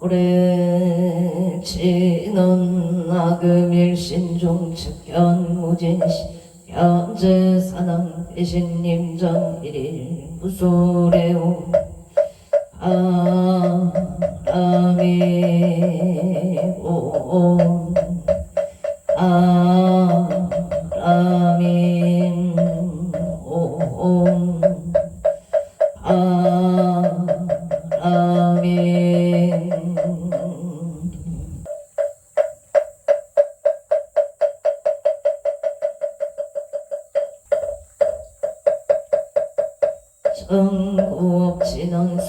오래 지는 악음일신종측 현무진시 현재 사남 배신님 전 일일 무소래오 아미오 아라민 옴 아라민 전구업지는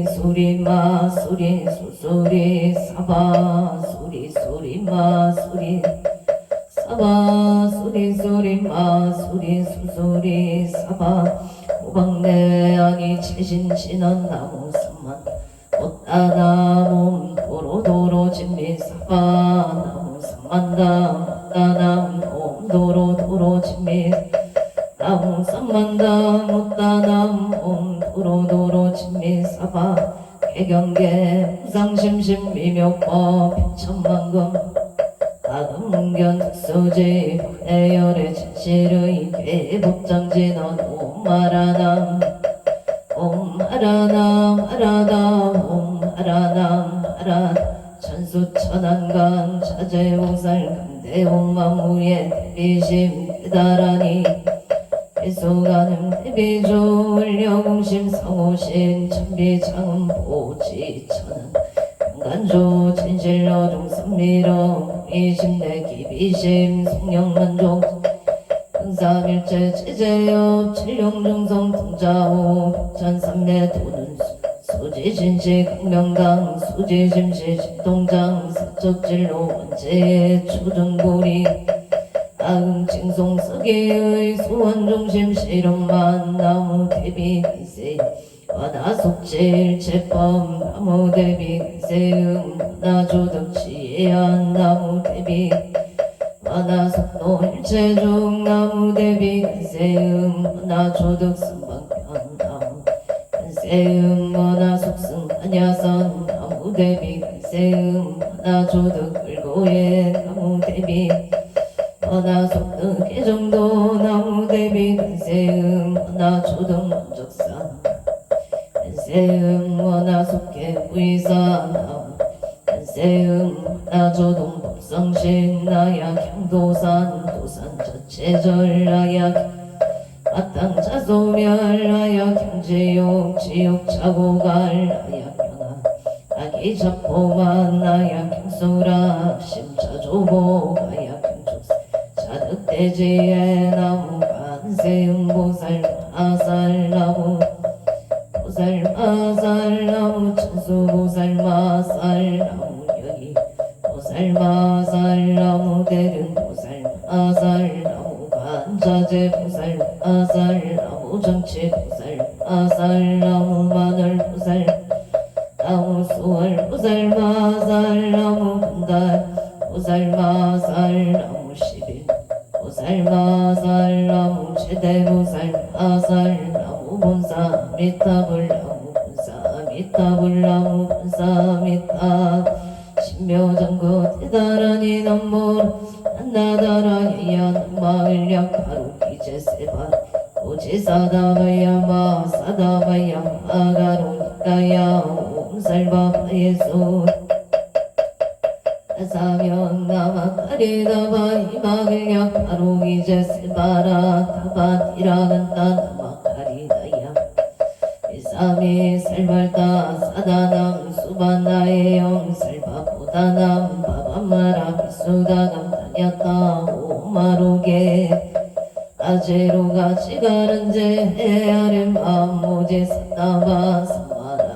수리 마수리 수수리 사바 수리 마수리 사바 수리 마수리 수수리 사바 호박내안이 채신신한 나무 삼만 못다나무 도로도로 진미 사바 나무 삼만다 못다나무 도로도로 진미 나무 삼만다 못다나무 도로도로 진미 사바 개경계 무상심심 미묘법 백천만금 아금견 특수지 해열의 진실의 괴복장진언 옴마라남 옴마라남 하라담 옴마라남 하라 천수천안간 자재오살 강대옴마무예 대비심 대다라니 해소가능 대비조 을려공심 성호신 천비장음 보지천은 간조 진실러중 선미러 이심내 기비심 성령만족 흥사밀체 체제업 칠룡중성 등자호 백찬삼매 도는 수지진시 극명당 수지심시 신동장 서적진로 원제의 초정고리 아금칭송 서계의 소원중심 실험만 나무 대비 기세 와나속질 제법 나무 대비 세음 나조덕지혜한 나무 대비 와나속노 일체중 나무 대비 세음 나조덕 승방편 나무 세음 와나속승 안야선 나무 대비 세음 나조덕 을고의 나무 대비 와나속득 개정도 나무 대비 세음 나조덕 만족산 세음 원하속해 부이사 세음 나조동 법성신 나약 향도산 도산 자체절 나약 마땅 자소멸 나약 향지욕 지욕 차고갈 나약 변화 아기 자포만 나약 향소라 심자조보 가약 향촉 자득대지의 나무 간세음 보살 아살 나무 보살마살나무 천수보살마살나무 여기 보살마살나무 대른 보살마살나무 간자재 보살마살나무 정치 보살마살나무 마늘 보살나무 수월 보살마살나무 분달 보살마살나무 십일 보살마살나무 최대 보살마살나무 본사 미타불나무 본사 미타불나무 본사 미타 신묘정구 대다라니 넘모르 한나다라야 마을약 바로 기제세바 오지사다바야마 사다바야 아가로니까야 옴살바바예수 사명 나마카리다바 이마글약 바로 기제세바라 타바디라간다 나마카리다야 이삼이 살발다 사다남 수반나의 영살바보다남 바밤마라 비수다감 다녔다 오마로게 아제로가 지가른제 해아렘 암모제 사다바 사마라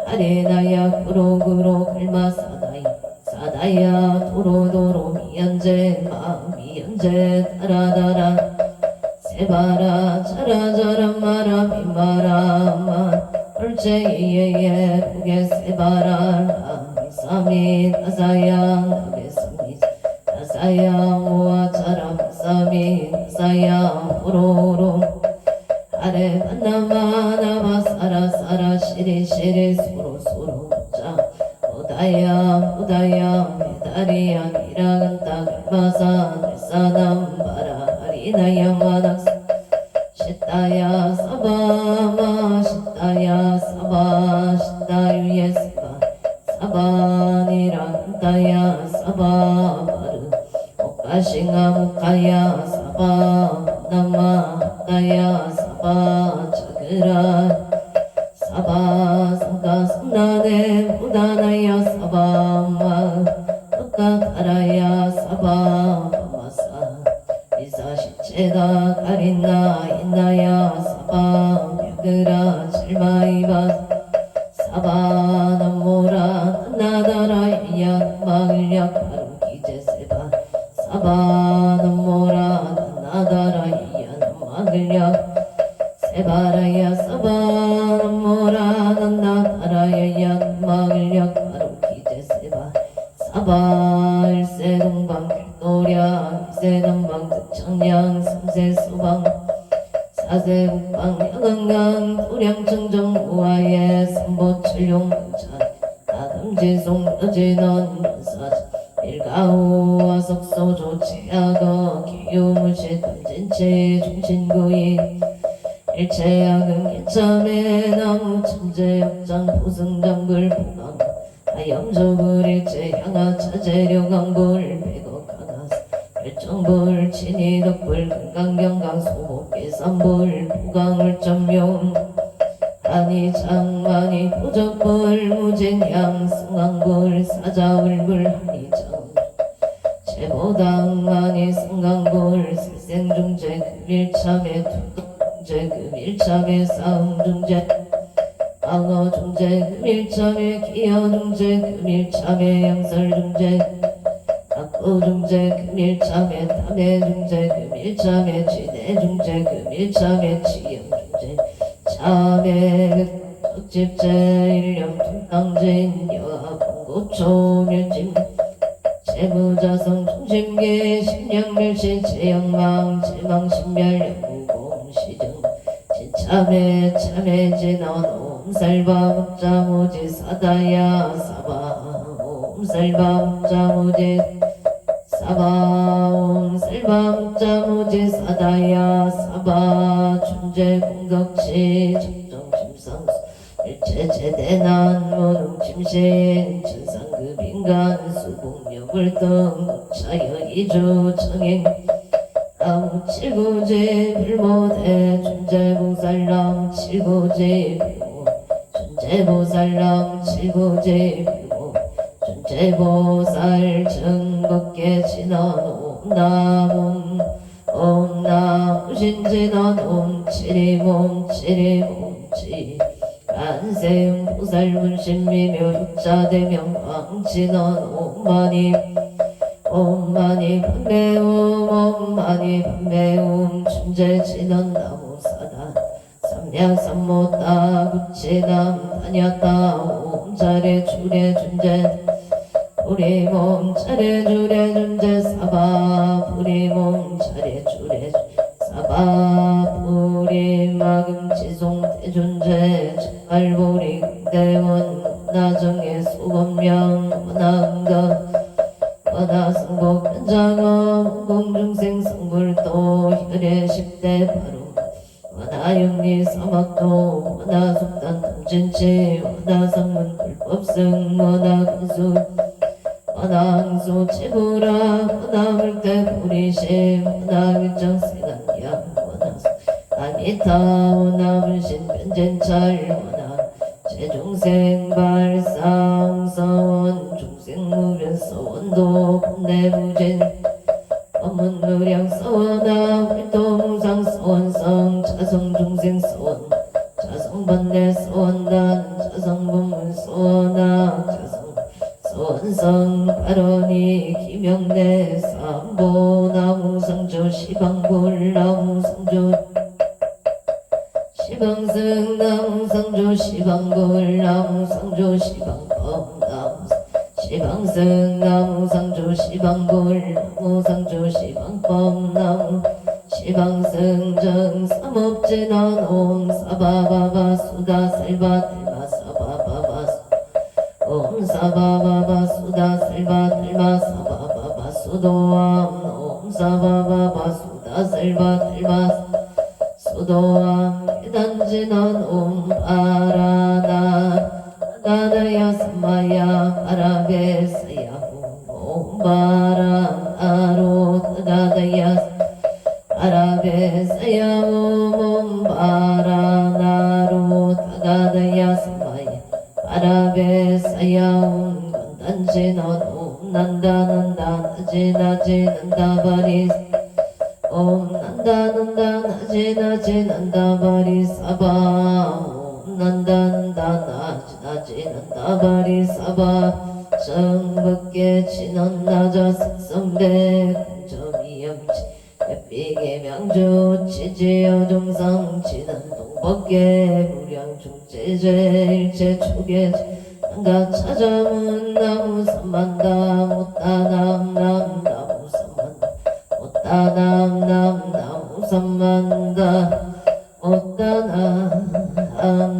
아레나야 구로구로 글마 사다야 도로도로 미연제 미연제 따라다라 세바라 자라자라 마라 미마라마 얼제예예 부게 세바라 미사미 나사야 나베사미 나사야 모아자라 미사미 나사야 호로로 아래 만나마 나마 사라 사라 시리 시리 소로 소로 자 무다야 무다야 메다리야 미라간다 글마사 늘사남 바라 하리나야 마닥사 시다야 사바마 시다야 사바 시다유예 사바 사바니란다야 사바 바르 오카싱아 무카야 사바 나마다야 사바 자그라 사바 상가 상나네 무다나야 사바마 흑가가라야 사바 마사 이사시체다 가린나 인나야 사바 뮤그라 칠마이바 사바 남모라 나다라 양마을약 바로 기제세바 사바 남모라 나다라 양마을약 세바라야 사바 남모라 나다라야 양마을약 바로 기제세바 사바 일세 동방 노량 이세 남방 득창량 삼세 소방 사세 북방 야강강 도량청정 우아예 삼보칠용 문찬 나금지송 너지넌 연사자 일가오와 석소조 제약어 기요무시 탐진치 중신구이 일체약은 개참에 나무 천재역장 보승장불 보강 하염조불 일체 향하 차재료강불 백억하나 결정불 친이덕불 금강경강 소목계산불 보강을 점용 한이장만이 보적불 무진향 승강불 사자울불 한이장 제보당만이 승강불 실생중재 금일참에 두중재 금일참에 싸움중재 방어중재 금일참에 기여중재 금일참에 양설중재 악보중재 금일참에 탐해중재 금일참에 지대중재 금일참에 지영중재 참에 적집재 일념 통당진 여하봉고초멸진 재무자성 중심계 심량멸시 재영망 재망신멸 영무공시정 진참에 참해진언 옴살바 묵자무지 사다야 사바 옴살바 묵자무지 사바 옴살바 묵자무지 사다야 사바 춘재 공덕치 정정심상수 일체제대난 모능침신 천상급인간 수복력을등 차여 이주 청행 아무 칠구지 불모대 춘재보살람 칠구지 불모 춘재보살람 칠구지 불모 춘재보살 증겁계 진원 옴나몬 옴나무신진원 옴치리몸 치리몸치 안세음 보살문신미묘 육자대명 왕진원 옴마니 옴마니 판매옴 옴마니 판매옴 춘재진원 나무사다 삼야삼모따 구치남 다녔다 옴자레 주레 준재 부리몸 차례 주레 준재 사바 부리몸 차례 주레 사바 부리마금 지송 대준재 정갈보리 대원 나정의 소범명 원한가 원하승복 변장어 공중생 성불도 혈의 10대 바로 원하영리 사막도 원하속단 탐진치 원하상문 불법승 원하근수 원하항수 치부라 원하물대 보리심 원하일정세간야 원하수 아미타 원하불신 변젠찰 원하 제중생 발상 서원 중생무변 서원도 본내무진 법문무량 서원아 활동무상 서원성 자성중생 서원 자성반대 서원단 자성본문 서원아 자성 서원성 발언이 기명내 삼보 나무상조 시방불 나무상조 시방승 나무상조 시방불 나무상조 시방법 나무 시방승 나무상조 시방불 나무상조 시방법 나무 시방승정 삼업진원 옴 사바바바 수다 살바 들마 사바바바 옴 사바바바 수다 설바 들마 사바바바 수도암 옴 사바바바 수다 설바 들마 수도암 계단지난 옴 바라나 나나야 삼마야 바라베사야 옴 바라나로 나나야 바라베사야 옴 바라나로 나나야 삼마야 바라베사야 옴 건단지난 옴 난다난다 나지나지 난다바리 옴 난다난다 나지나지 난다바리 사바 난다난다 나지나지 난다바리 사바 정법계 진원 나자 승선배 공점이염치 햇빛의 명주 치지여 중상 진원 동법계 무량중제제 일체 초계 난가 찾아문 나무 삼만다 못다남 나무 삼만다 못다남 나무 삼만다 못다남 아무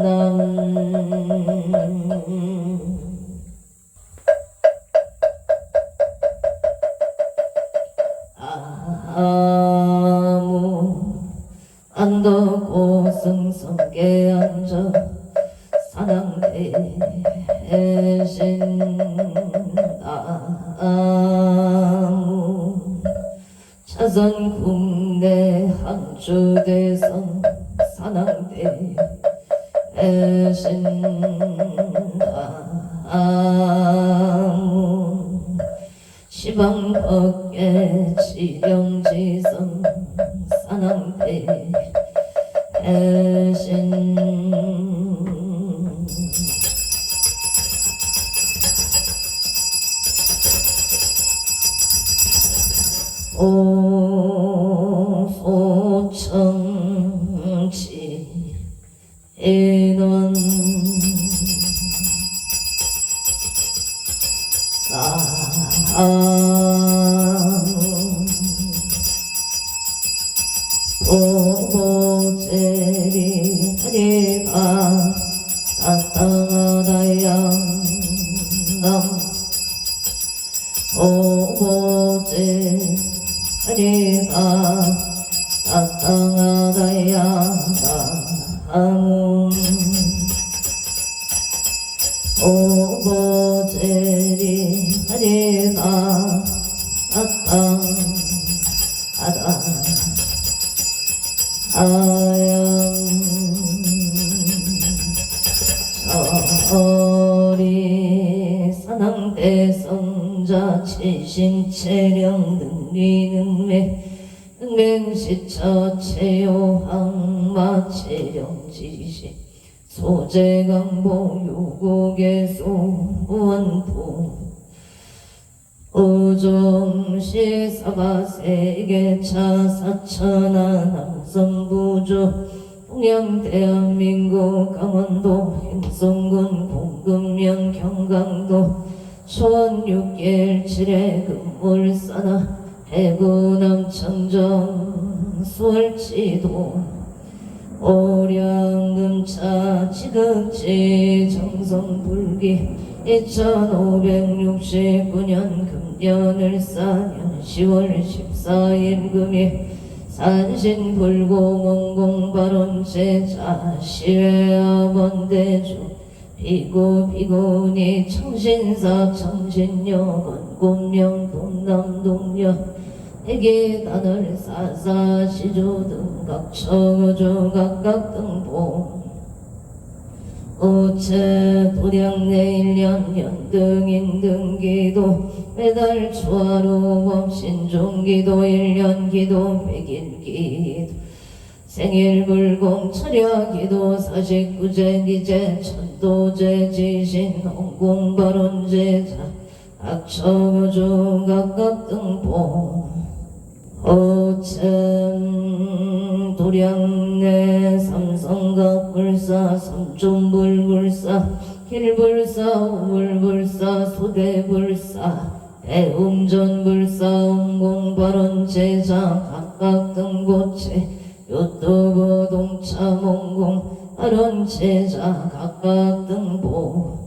안도고 승성계 앉아 사랑대신 아무 차선 국내 한주대선 사랑대신 아무 시방법계 지령지성 사랑대신 소청지 인원 보보제리 하리가 따따다양 남 보보제 하리가 따따다양 남 보보제리 하리가 따따하다 아양 저리 산항대성자 치신체령 능리능매 능맹시처 체요항마 체령지시 소재강보 요고개소 원부 우종시 사바세계차 사천하 남성부주 동양 대한민국 강원도 행성군 공금면 경강도 초원 6개일 7회 금물사나 해구남 청정 수월지도 오량금차 지극지 정성불기 2569년 금년을 4년 10월 14일 금일 산신불공원공발원 제자 시외아번대주 비구비구니 청신사 청신여건 곤명 동남동녀 해계단을 사사시조등 각처거조 각각등보 우체 도량내일년 연등인등기도 매달 초하루 법신중기도 1년기도 100일기도 생일불공 철야기도 사식구제 기제 천도제 지신 홍공발원제자 각처거조 각각등보 오천 도량내 삼성각불사 삼촌불불사 길불사 우물불사 소대불사 대웅전불사 웅공발원제자 각각등보체 요토부 동차몽공 발원제자 각각등보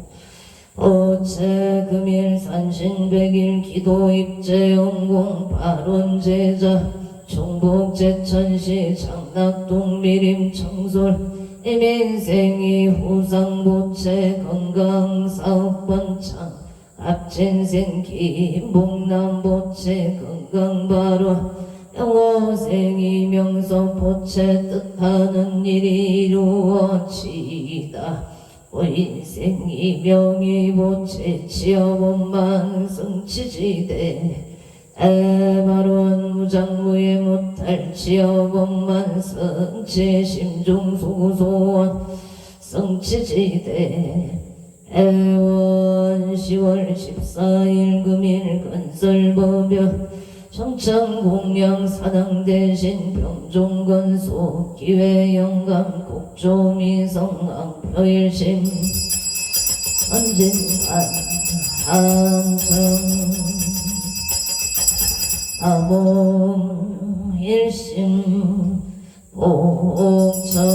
어체 금일 산신백일 기도 입제 영공 발원제자 충북제천시 장락동 미림 청솔 이민생이 후상보채 건강사업번창 앞진생 김봉남보채 건강바로 영어생이 명서보채 뜻하는 일이 이루어지다. 인생이 명의보채 지어본만 성치지대 에바론 무장무예 못할 지어본만 성치 심중소구소원 성치지대 애원 10월 14일 금일 건설법여 청창공양 사당대신 병종건소 기회영감 곡조미성왕 표일심 선진관 함청 아몸 일심 복청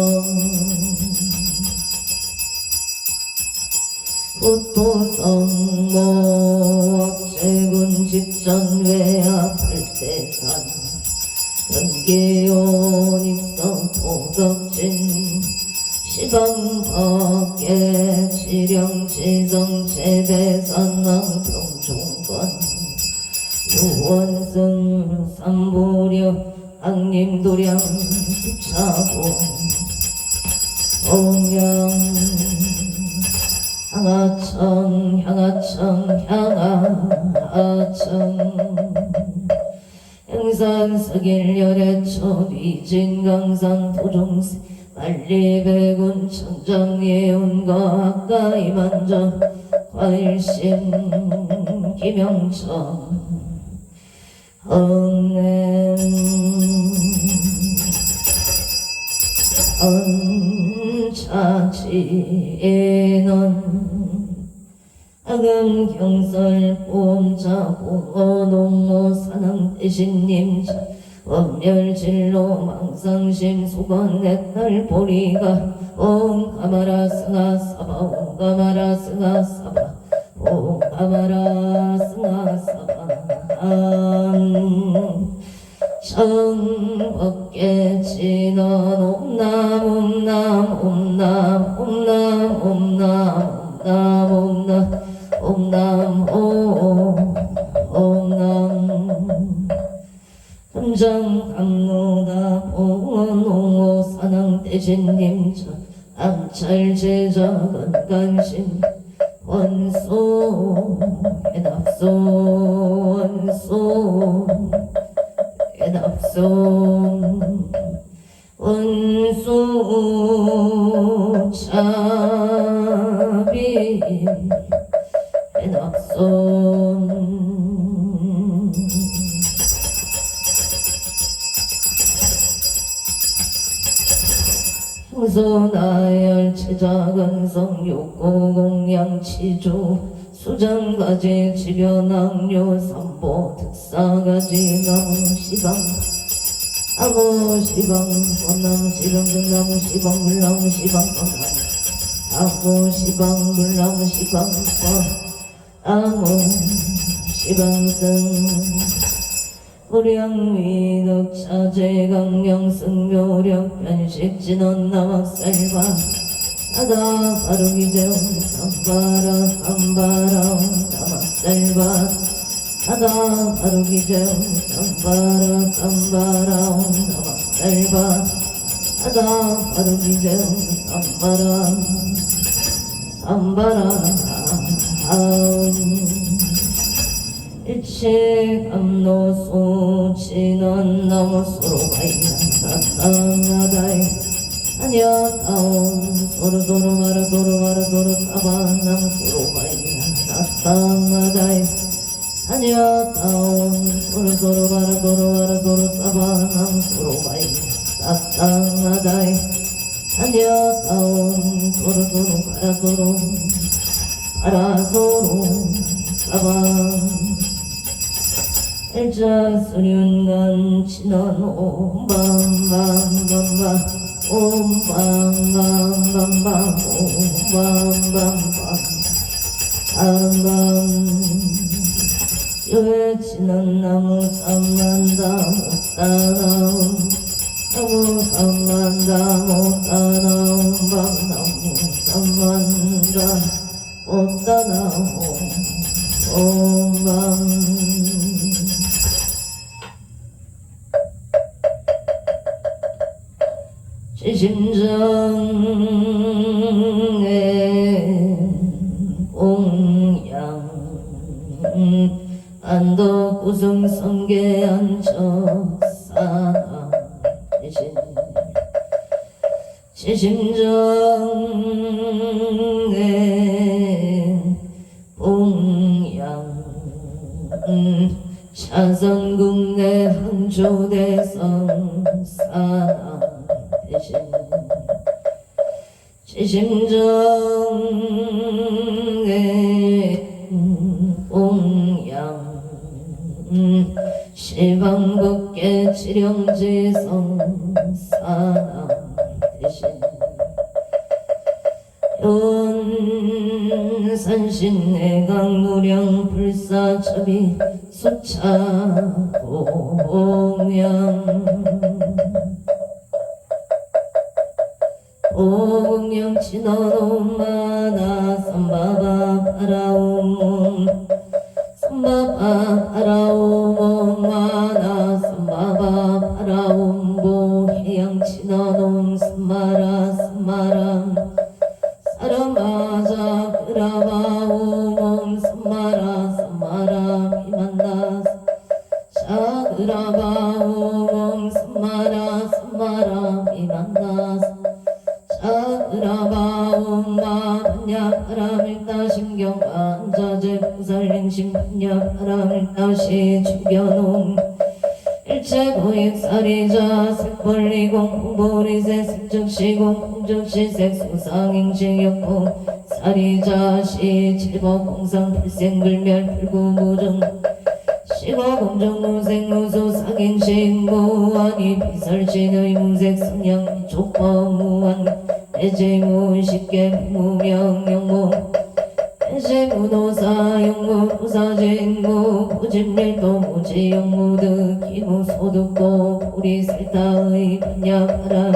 부토성목 제군 직전 외야 팔대산 변기온 익성 도덕진 시방밖에 지령지성 제대산왕 병종관 유원승 삼부려 항림도량 수차고 홍양 향하청 행산서길 열애초 위진강산 도종세 만리백운 천장예운과 가까이 만져 과일심 김영천 엉냄 언차지넌 아금경설 보험자 공어농모 사낭대신님 원멸진로 망상심 수건 넷날 보리가 옹가마라 승하사바 옹가마라 승하사바 옹가마라 승하사바 청법계 진원 옴남 옴남 옴남 옴남 옴남 옴남 옴남 금정 강로다 봉원홍호 사낭대신님 암찰제자 건강신 원소 해납소 원소 해납소 원소 차비 해납소 성소나열 체자근성 욕고공양치주 수장가지 지변학료 삼보 특사가지 나무시방 아고시방 번나무시방 등나무시방 물나무시방 아고시방 물나무시방 아고시방승 고량위덕차제강령승묘력 변식진원 남학살바 아다 바르기제운 삼바라 삼바라 남학살바 아다 바르기제운 삼바라 삼바라 남학살바 아다 바르기제운 삼바라 삼바라 일체감노소 진원 나무소로바이나 나타나다이 아냐다온 소르도로 마르도로 마르도로 사바남 소로바이나 나타나다이 아냐다온 소르도로 마르도로 마르도로 사바남 소로바이나 나타나다이 아냐다온 소르도로 가라도로 가라소로 사바 일자수륜간 친원 옴밤밤밤밤 옴밤밤밤밤 옴밤밤밤 사람 여외치는 나무 삼만다 못따라옴 나무 삼만다 못따라옴 밤나무 삼만다 못따라옴 옴밤 지심정의 공양 안도 구성성계 안처사나 대신 지심정의 공양 차선국내 한조대성 사나 대신 지심정의 공양 시방극계 지령지성 사나 대신 연산신내강무량 불사첩이 수차 공양 오공영 친어놈마나 삼바바 파라오몬 삼바바 파라오몬마나 삼바바 파라옴보 해양 친어놈 삼마라 삼마람 사람마자 그라바오몬 삼마라 삼마라 비만다 샤그라바오몬 삼마라 삼마라 비만다 샤그라바옴마 분야파라밀다 신경반자재 부살행신 분야파라밀다시 죽여놓은 일체고익사리자 색벌리공 홍보리세 색즉시공 홍즉시색 수상행시역공 사리자시 칠법공상 불생불멸 불구무정 시거공정무생무소 상행시무아니 비설진의 무색 성향 족법무한 대제무식계 무명영무 대제무도사 영무 부사진무 부진밀도 무지영무득 기무소득도 보리설타의 분야파라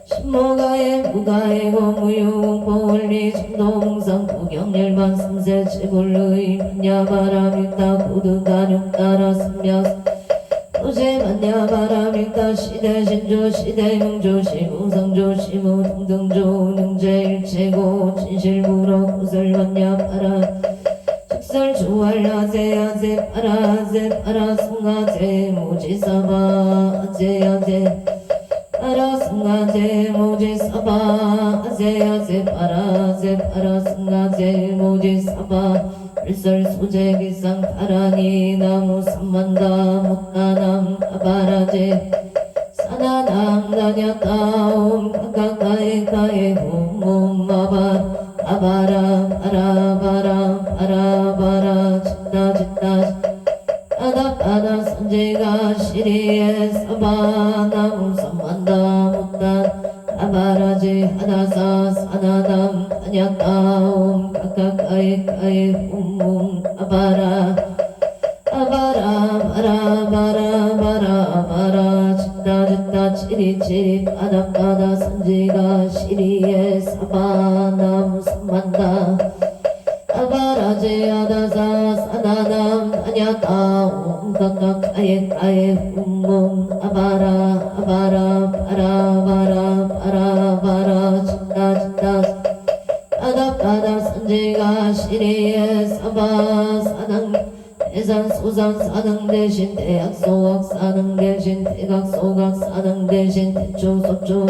신모가의 무가의 고무유공포원리 진도공상 부경열반 삼세치골의 분야바람일다 부득간육따라 삼며 도제반야바람일다 시대신조 시대명조 시무성조 시무등등조 능제일체고 진실무로 구설반야파라 즉설주활야제야제 파라제 파라승가제 무지사바 아제야제 파라승가제 모지사바 아제야제 파라제 파라승가제 모지사바 불설소제기상 파라니 나무 삼만다 못다남 아바라제 사나남 다냐따옴 가까이까이 홈홈마바 아바라 바라바라 바라바라 짓다 아다빠다 선제가 시리에 사바 나무 삼만다 못다 아바라지 하다사 사나담 다냐따옴 가까이까이 홈홈 아바라 아바라 바라바라 바라바라 짓다 치리치리 바다바다 선지가 시리에 사바 나무 삼만다 아바라제 아다사 사나담 다냐따옴 가까이까이 홈홈 아바라 아바라 바라바라 바라바라 짓다 바다바다 선지가 시리에 사바 사당 대산 소산 사당 대신 대학 소학 사당 대신 대각 소각 사당 대신 대초 소초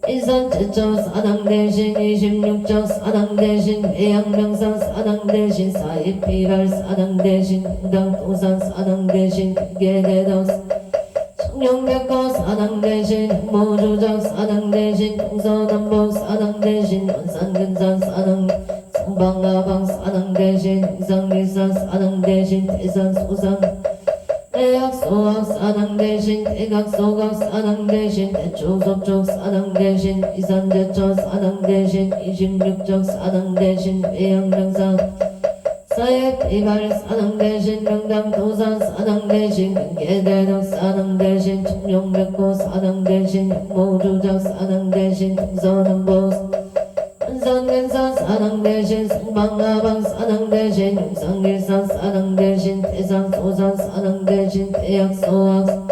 인산 제초 사당 대신 26적 사당 대신 배양명상 사당 대신 사입비갈 사당 대신 분당 도산 사당 대신 국계대덕 청룡백거 사당 대신 흑모조작 사당 대신 동서남북 사당 대신 원산근산 사당 성방가방 사당 대신 흥상일산 사당 대신 대산 소산 대학 소학 사당 대신 대각 소각 사당 대신 대초속적 사당 대신 이산제처 사당 대신 26적 사당 대신 외양명사 사회 비발 사당 대신 명당 도산 사당 대신 근계대덕 사당 대신 청룡백고 사당 대신 모주작 사당 대신 동서남보 한산근산 사당 대신 승방가방 사당 대신 용상길산 사당 대신 태산소산 사당 대신 대학소학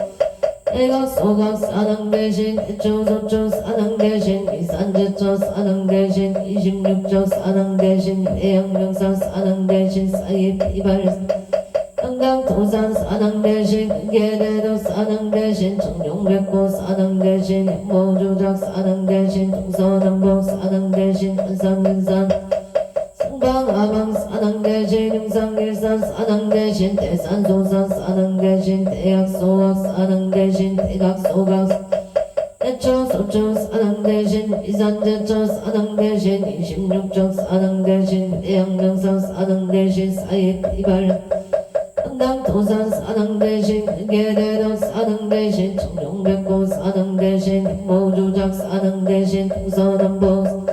대각소각 사당 대신 대초소초 사당 대신 이산제처 사당 대신 26적 사당 대신 회양명사 사당 대신 사이비발 한강도산 사당 대신 근계대도 사당 대신 청룡백고 사당 대신 모주작 사당 대신 동서남북 사당 대신 한산근산 승방아방 사당 대신 용상길산 사당 대신 대산소산 사당 대신 대학소학 사당 대신 대각소각 대초소초 사당 대신 이산제처 사당 대신 26적 사당 대신 회양명사 사당 대신 사이비발 한강도산 사당 대신 근계대덕 사당 대신 청룡백고 사당 대신 모주작 사당 대신 동서남북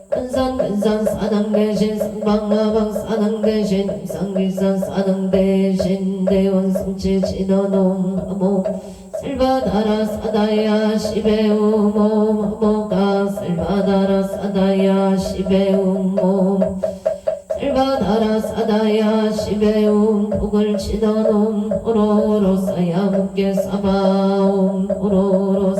한산근산 사당 대신 승방가방 사당 대신 용상길산 사당 대신 대원성치 진원옴 하모 살바다라 사다야 시베우몸 하모가 살바다라 사다야 시베우몸 살바다라 사다야 시베움 복을 치더놈 오로로 사야 묵게 사바옴 오로로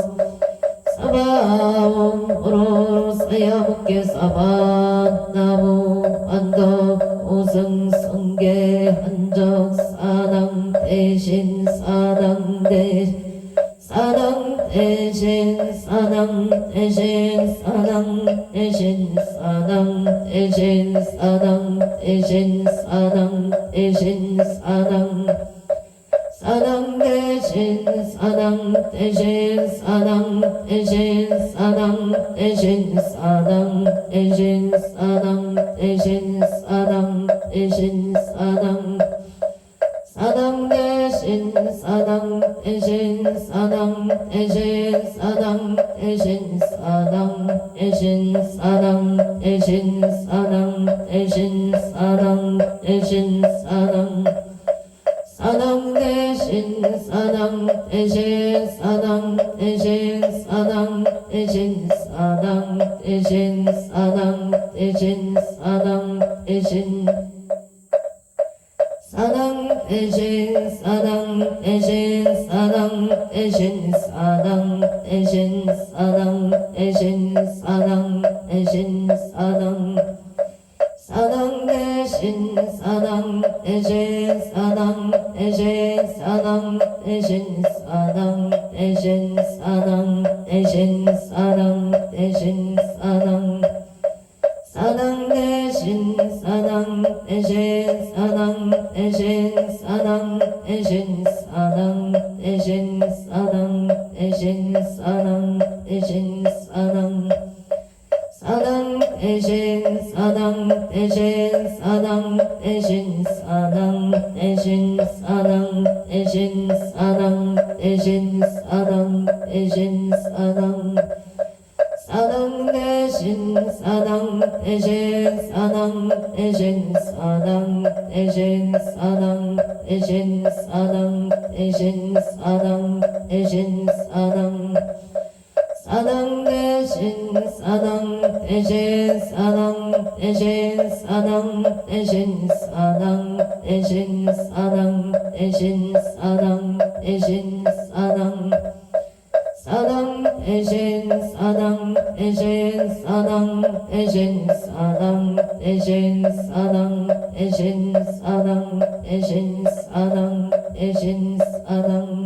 사바옴 오로로 사야 묵게 사바 나무 안덕 오승 성계 한적 사당 대신 사당 대신 사당 대신 사당 대신 사당 대신 사당 대신 사당 대신 사당 대신 사당 사당 대신 사당 대신 사당 대신 사당 대신 사당 대신 사당 대신 사당 대신 사당 사당 대신 사당 대신 사당 대신 사당 대신 사당 대신 사당 대신 사당 대신 사당 대신 사당 사당 대신 사당 대신 사당 대신 사당 대신 사당 대신 사당 대신 사당 대신 사당 대신 사당 대신 사당 대신 사당 대신 사당 대신 사당 대신 사당 사당 대신 사당 대신 사당 대신 사당 대신 사당 대신 사당 대신 사당 대신 사당 사당 대신 사당 대신 사당 대신 사당 대신 사당 대신 사당 대신 사당 대신 사당 사당 대신 사당 대신 사당 대신 사당 대신 사당 대신 사당 대신 사당 대신 사당 사당 대신 사당 대신 사당 대신 사당 대신 사당 대신 사당 대신 사당 대신 사당 사당 대신 사당 대신 사당 대신 사당 대신 사당 대신 사당 대신 사당 대신 사당 사당 대신 사당 대신 사당 대신 사당 대신 사당 대신 사당 대신 사당 대신 사당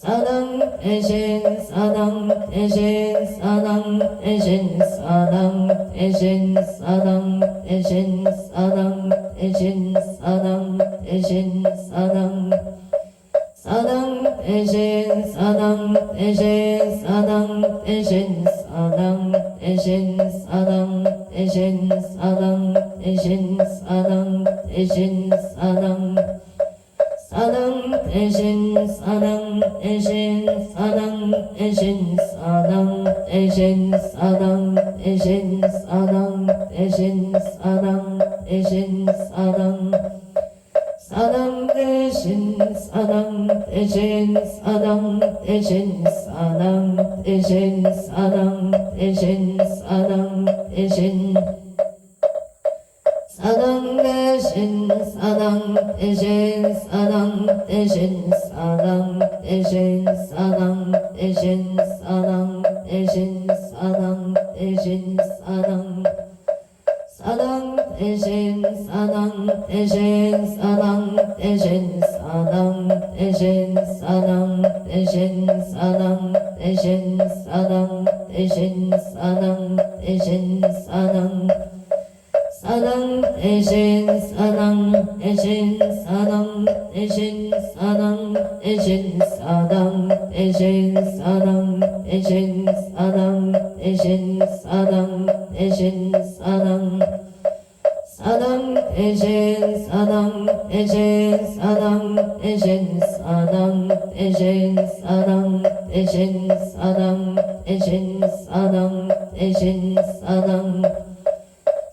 사당 대신 사당 대신 사당 대신 사당 대신 사당 대신 사당 대신 사당 대신 사당 사당 대신 사당 대신 사당 대신 사당 대신 사당 대신 사당 대신 사당 대신 사당 사당 대신 사랑 대신 사랑 대신 사랑 대신 사랑 대신 사랑 대신 사랑 대신 사랑 사랑 대신 사랑 대신 사랑 대신 사랑 대신 사랑 대신 사랑 대신 사랑 대신 사랑 대신 사랑 대신 사랑 대신 사랑 대신 사랑 대신 사랑 대신 사랑 사랑 대신 사랑 대신 사랑 대신 사랑 대신 사랑 대신 사랑 대신 사랑 대신 사랑 대신 사랑 사랑 대신 사랑 대신 사랑 대신 사랑 대신 사랑 대신 사랑 대신 사랑 대신 사랑 대신 사랑 사랑 대신 사랑 대신 사랑 대신 사랑 대신 사랑 대신 사랑 대신 사랑 대신 사랑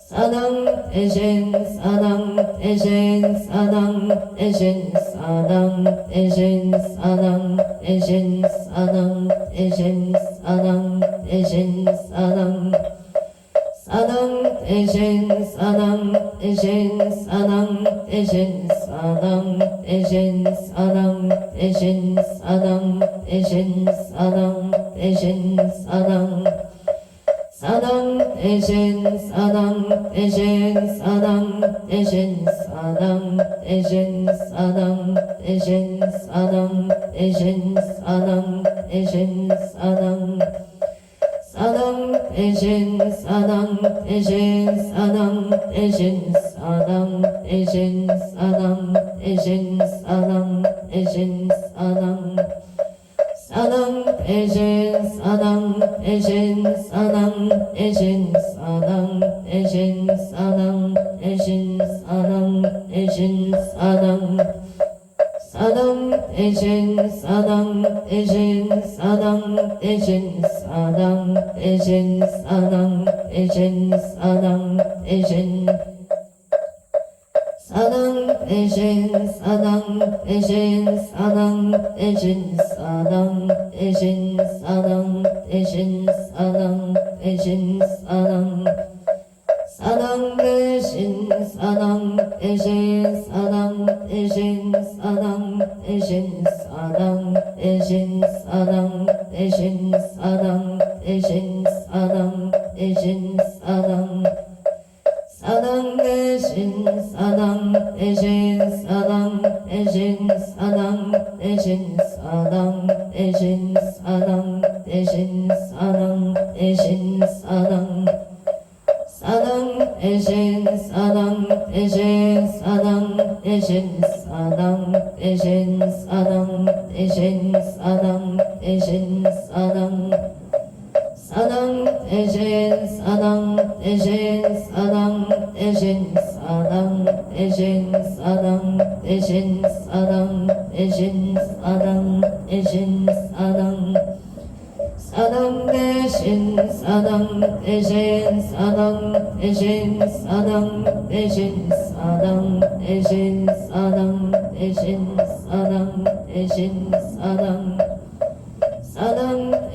사랑 대신 사랑 대신 사랑 대신 사랑 대신 사랑 대신 사랑 대신 사랑 대신 사랑 사랑 대신 사랑 대신 사랑 대신 사랑 대신 사랑 대신 사랑 대신 사랑 대신 사랑 사랑 대신 사랑 대신 사랑 대신 사랑 대신 사랑 대신 사랑 대신 사랑 대신 사랑 사랑 대신 사랑 대신 사랑 대신 사랑 대신 사랑 대신 사랑 대신 사랑 사랑 대신 사랑 대신 사랑 대신 사랑 대신 사랑 대신 사랑 대신 사랑 사랑 대신 사랑 대신 사랑 대신 사랑 대신 사랑 대신 사랑 대신 사랑 대신 사랑 대신 사랑 대신 사랑 대신 사랑 대신 사랑 대신 사랑 사랑 대신 사랑 대신 사랑 대신 사랑 대신 사랑 대신 사랑 대신 사랑 대신 사랑 대신 사랑 사랑 대신 사랑 대신 사랑 대신 사랑 대신 사랑 대신 사랑 대신 사랑 대신 사랑 사랑 대신 사랑 대신 사랑 대신 사랑 대신 사랑 대신 사랑 대신 사랑 사랑 대신 사랑 대신 사랑 대신 사랑 대신 사랑 대신 사랑 대신 사랑 대신 사랑 사랑 대신 사랑 대신 사랑 대신 사랑 대신 사랑 대신 사랑 대신 사랑 대신 사랑 사랑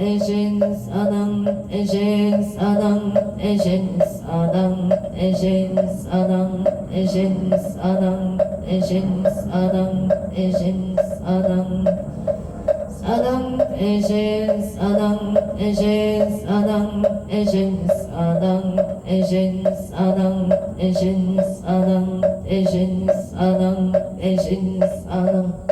대신 사랑 대신 사랑 대신 사랑 대신 사랑 대신 사랑 대신 사랑 대신 사랑 사랑 대신 사랑 대신 사랑 대신 사랑 대신 사랑 대신 사랑 대신 사랑 대신 사랑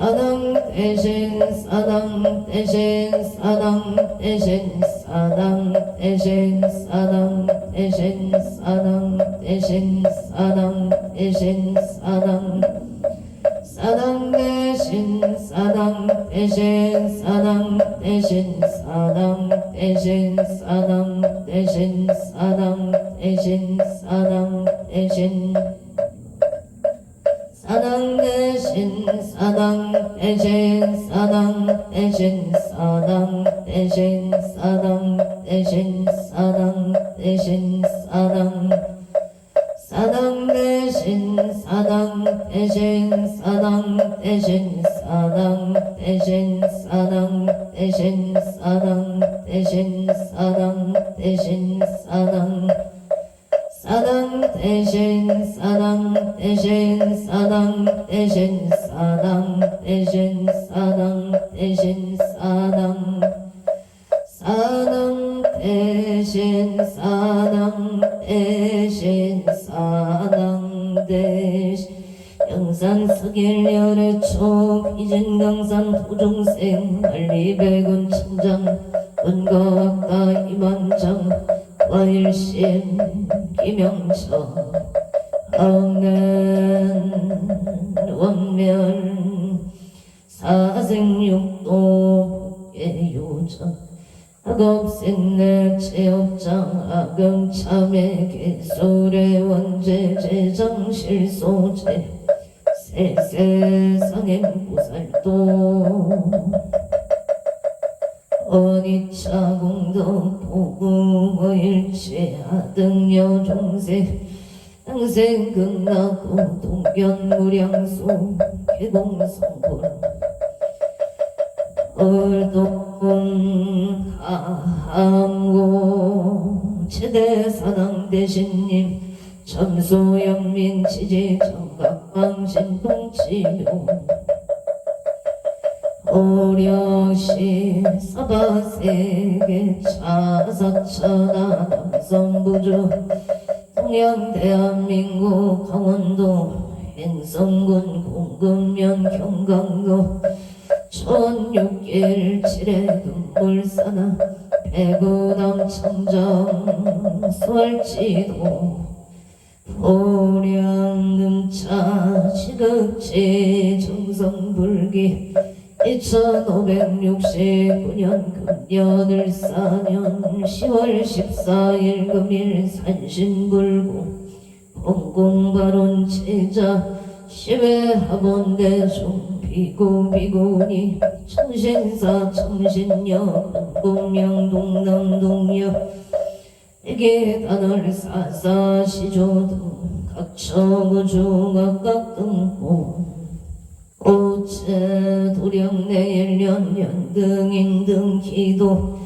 사랑 대신 사랑 대신 사랑 대신 사랑 대신 사랑 대신 사랑 대신 사랑 대신 사랑 사랑 대신 사랑 대신 사랑 대신 사랑 대신 사랑 대신 사랑 대신 사랑 대신 사랑 대신 사당 대신 사당 대신 사당 대신 사당 대신 사당 대신 사당 사당 대신 사당 대신 사당 대신 사당 대신 사당 대신 사당 대신 사당 대신 사당 사당 대신 사당 대신 사당 대신 사당 대신 사당 대신 사당 사당 대신 사당 대신 사당 대신 영산 서길열애초 이진강산 도중생 알리백운 천장 은거학가 이만장 와일신 김영철 억는 원멸 사생육도 예요정 학업생내 체업장 악음참회 개소래 원제 제정실소제 세세상행보살도 어니차 공덕 보구일체 하등여 종세 양생 극락고 동견무량수 개동성불 얼동 하암고 최대사당 대신님 점소연민 지지 정각방신 동치묘 오려시 사바세계 차사천하 남선부주 동양대한민국 강원도 행성군 공금면 경강도 천육길 칠해금물사나 배구남 청정 수월지도 보량금차 지극지 정성불기 2569년 금년을 4년 10월 14일 금일 산신불구 공공발원 제자 10회 합원대중 비구비구니 청신사 청신여 금공명 동남동여 에게단을 사사시조 등 각처구주 각각 등호 오체 도령내 연년등 기도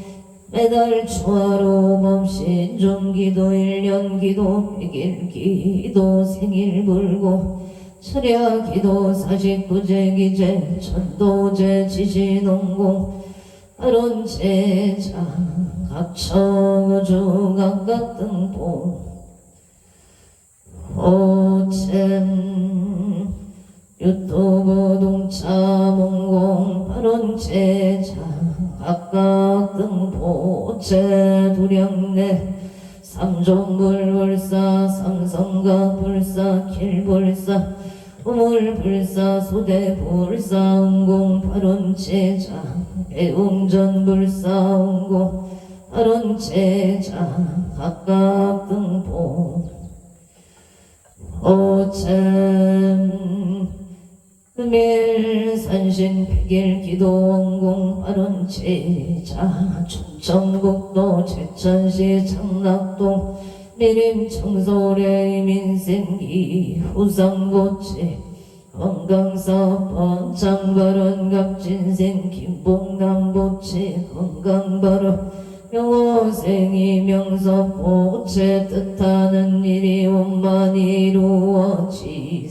매달 초하루 범신 종기도 1년 기도 100일 기도 생일 불고 철야 기도 49제 기제 천도제 지시농공 아론제자 각처우주 각각 등보 오챔 유튜브 동차몽공 발원제자 각각 등보 제두량내 삼종불불사 삼성가 불사 길불사 우물불사 소대불사 응공 발원제자 애웅전불사 응공 발원제자 각각 등보 오챔 금일 산신 백일 기도 원공 발원 제자 충청북도 제천시 창락동 미림 청소래 민생기 후상보채 건강사업 번창발원 갑진생 김봉남보채 건강발원 명호생이 명섭보채 뜻하는 일이 원만히 이루어지사이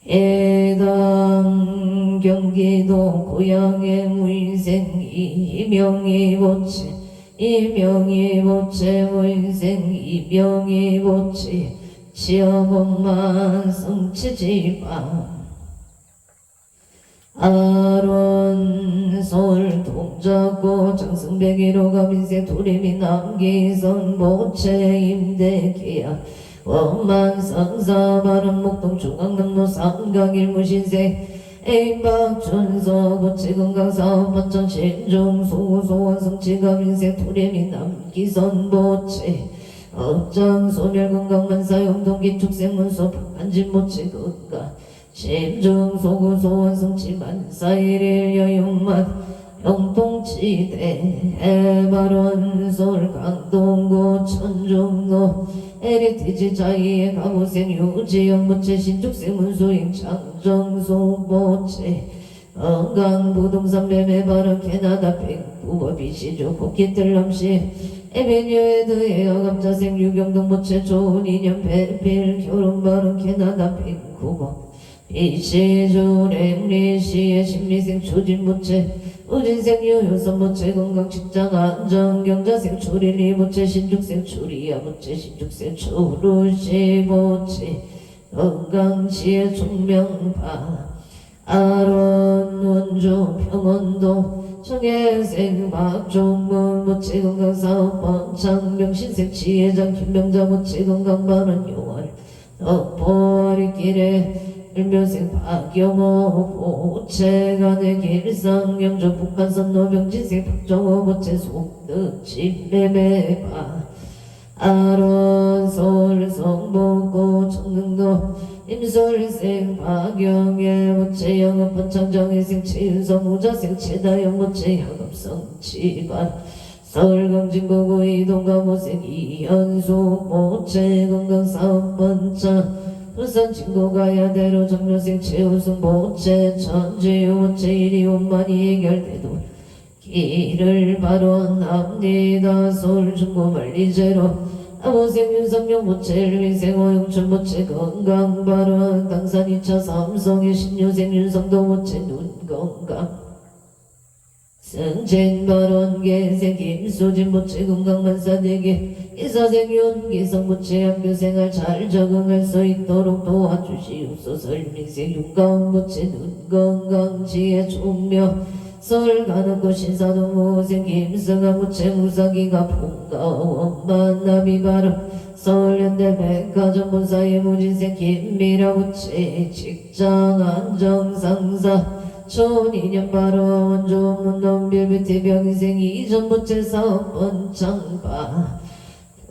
해당 경기도 고향의 무인생 이명희보채 이명희보채 무인생 이명희보채 지역원만 성취지방 아론 서울 동작고 장승백이로 가민세 도림이 남기선 보채 임대계약 원만 상사 바른 목동 중앙남로 삼강일 무신세 애인박준서 고치건강사업 번천 신종 소소원 성취가민세 도림이 남기선 보채 업장 소멸건강만사 용동기축생문서 안진모채 건강 심중 소구 소원 성취 만사일일 여용만 영통치대 해발원 서울 강동구 천중로 에리티지 자이의 가보생 유지영 모체 신축생 문수임 장정소 모체 건강부동산 매매 발언 캐나다 백부버 비시조 코키틀럼시 에베뉴에드의 어감자생 유경동 모체 좋은 인연 배필 결혼 발언 캐나다 백구버 비시조 랭리시의 심리생 추진 모체 우진생 유효선 모체 건강 직장 안정 경자생 추리리 모체 신축생 추리야 모체 신축생 추루시 모체 건강지혜 총명파 아론 원주 평원도 청해생 박종문 모체 건강사업 번창명 신생 지혜장 김명자 모체 건강반원 용월 덕보리길에 일묘생 박영호 보채간의 길상영조 북한선 노병진생 박정호 모체 속득 집매매바 아론 서울 성북고 청릉도 임솔생 박영애 모체 영업 번창정혜생 최윤성 우자생 최다영 모체 학업성 지반 서울 강진고구 이동가 모생 이현수 모체 건강사업 번창 부산 진고가야대로 정려생 최우승 모체 천지유 모체 일이 원만히 해결돼도 길을 발언합니다. 서울 중고 만리제로 아보생 윤석영 모체 일위생 오영춘 모체 건강 발언 당산 2차 삼성의 신유생 윤성도 모체 눈건강 승진 발언 개생 김수진 모체 건강만사되게 이사생 윤기성 모체 학교생활 잘 적응할 수 있도록 도와주시옵소서. 일민생 윤가운 모체 눈건강 지혜 총명 서울 가는고 신사동 모생 김승아 모체 무사기가 봉가원 만남이 발언 서울연대 백화점 본사의 무진생 김미라 모체 직장 안정상사 초인년 바로 원조문 넘빌비티 병생 이전 모체 사업 번창바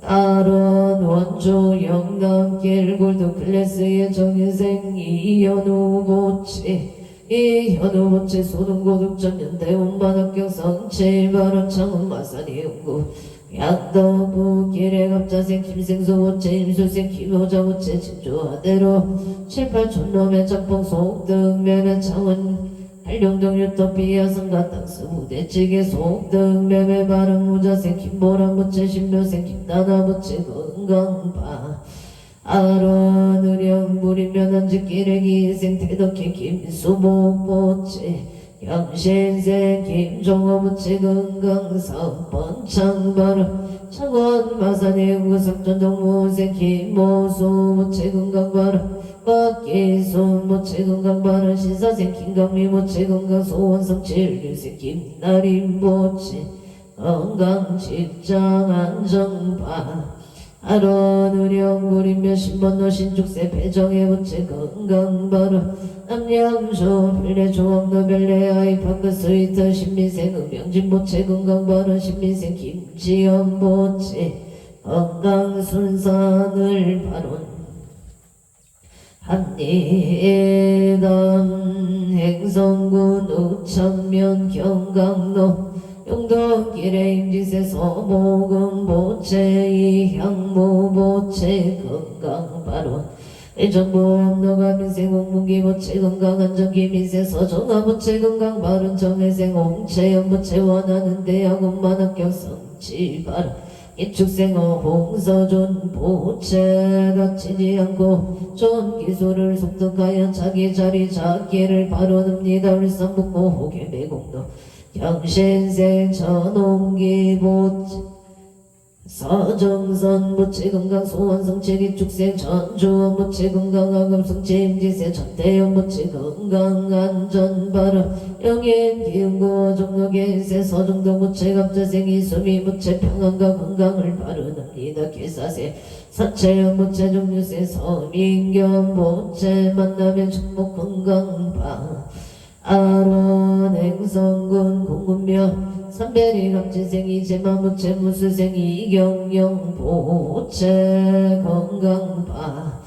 아론 원조 영남길 골드 클래스의 정인생 이현우 모체 이현우 모체 소등고등전 연대원반 합격 성체 발언 창원 마산이 연구 약도부 길의 갑자생 김생수 모체 임수생 김효자 모체 진주하대로 7-8촌놈의 짝봉 속등 매매 창원 한룡동 유토피아 성가 땅스 무대찌개 속등 매매 발음 무자생 김보람 모체 신묘생 김나나 모체 건강바 아론 의령 무리면 한직기레기 생태덕희 김수복 모체 영신생 김종호 모체 건강사업 번창 발음 창원 마산의 구석전동 모생 김모수 모체 건강 발음 박기순 모체 건강 발언 신사생 김강미 모체 건강 소원성 칠류생 김나림 모체 건강 직장 안정바 아론 의령 무림며 신번노 신축세 배정의 모체 건강 발언 남양조 별내 조항도 별내 아이파크 스위터 신민생 음영진 모체 건강 발언 신민생 김지연 모체 건강 순산을 발언 한리담 행성군 우천면 경강로 용덕길의 임지세 서모금 보채 이향무 보채 건강발원 일정보험노가 민생 옥문기 보채 건강안정기 민세 서정아 보채 건강발원 정혜생 옹채영 보채 원하는 대학원만 합격 성취발원 이축생어 홍서준 보채 다치지 않고 좋은 기술을 습득하여 자기 자리 잡기를 바로합니다. 울산북고 호계매공도 경신생 전홍기 보채 서정선 모체 건강 소원성체 기축생 전주원 모체 건강 악업성체 임지세 전대현 모체 건강 안전발언 영인 기운고 정력인세 서정동 모체 갑자생 이수미 모체 평안과 건강을 바르납니다. 개사세 사체형 모체 종류세 서민경 모체 만나면 축복 건강바 아론 행성군 공군명 삼배리 갑진생이 제마무체 무수생이 이경영 보체 건강바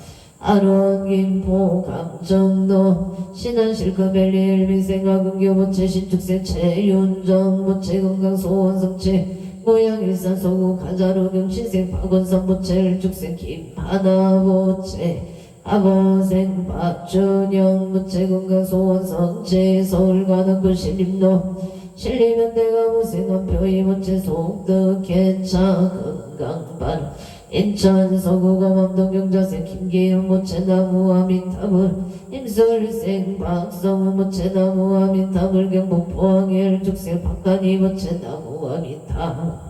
아론 김포 감정도 신안실크벨리 일미생화근교 모체 신축생 최윤정 모체 건강소원 성체 고양일산 소구 가자로 경신생 박원선 모체 일축생 김하나 모체 아보생 박준영 모체 건강소원 성체 서울가는구 신림로 신림현대가 모생한 표의 모체 속득개차 건강발 인천 서구검암동 경자생 김기현 모체나무 아미타불 임설생 박성우 모체나무 아미타불 경북 포항일 죽생 박간이 모체나무 아미타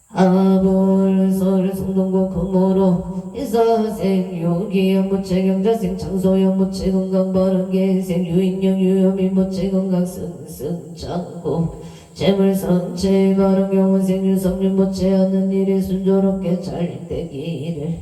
아볼 서울 성동구 금호로 이사생 유기현 모체경자생 장소영 모체건강바른계생 유인영 유여민 모체건강 승승장구 재물성체 바른경원생 유성윤 모체하는 일이 순조롭게 잘 되기를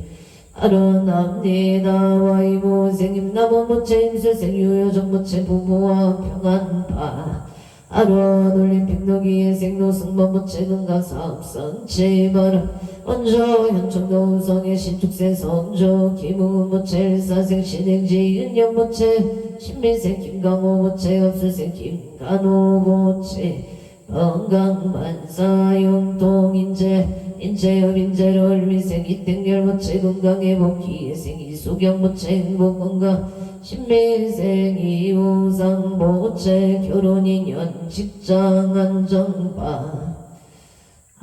아론합니다. 와이모생님 남원 모체 임술생 유여정 모체 부부와 평안파 아론 올림픽 노기의 생노 승만 모체 건강 사업성체 바른 원조 현충도 우성의 신축생 성조 김웅은 모체 일사생 신행지 윤영 모체 신민생 김강호 모체 업술생 김간호 모체 건강만사 용통인재 인재업 인재로 을미생 이땡열 모체 건강회복 기회생 이수경 모체 행복건강 신민생 이우상 모체 결혼인연 직장안정바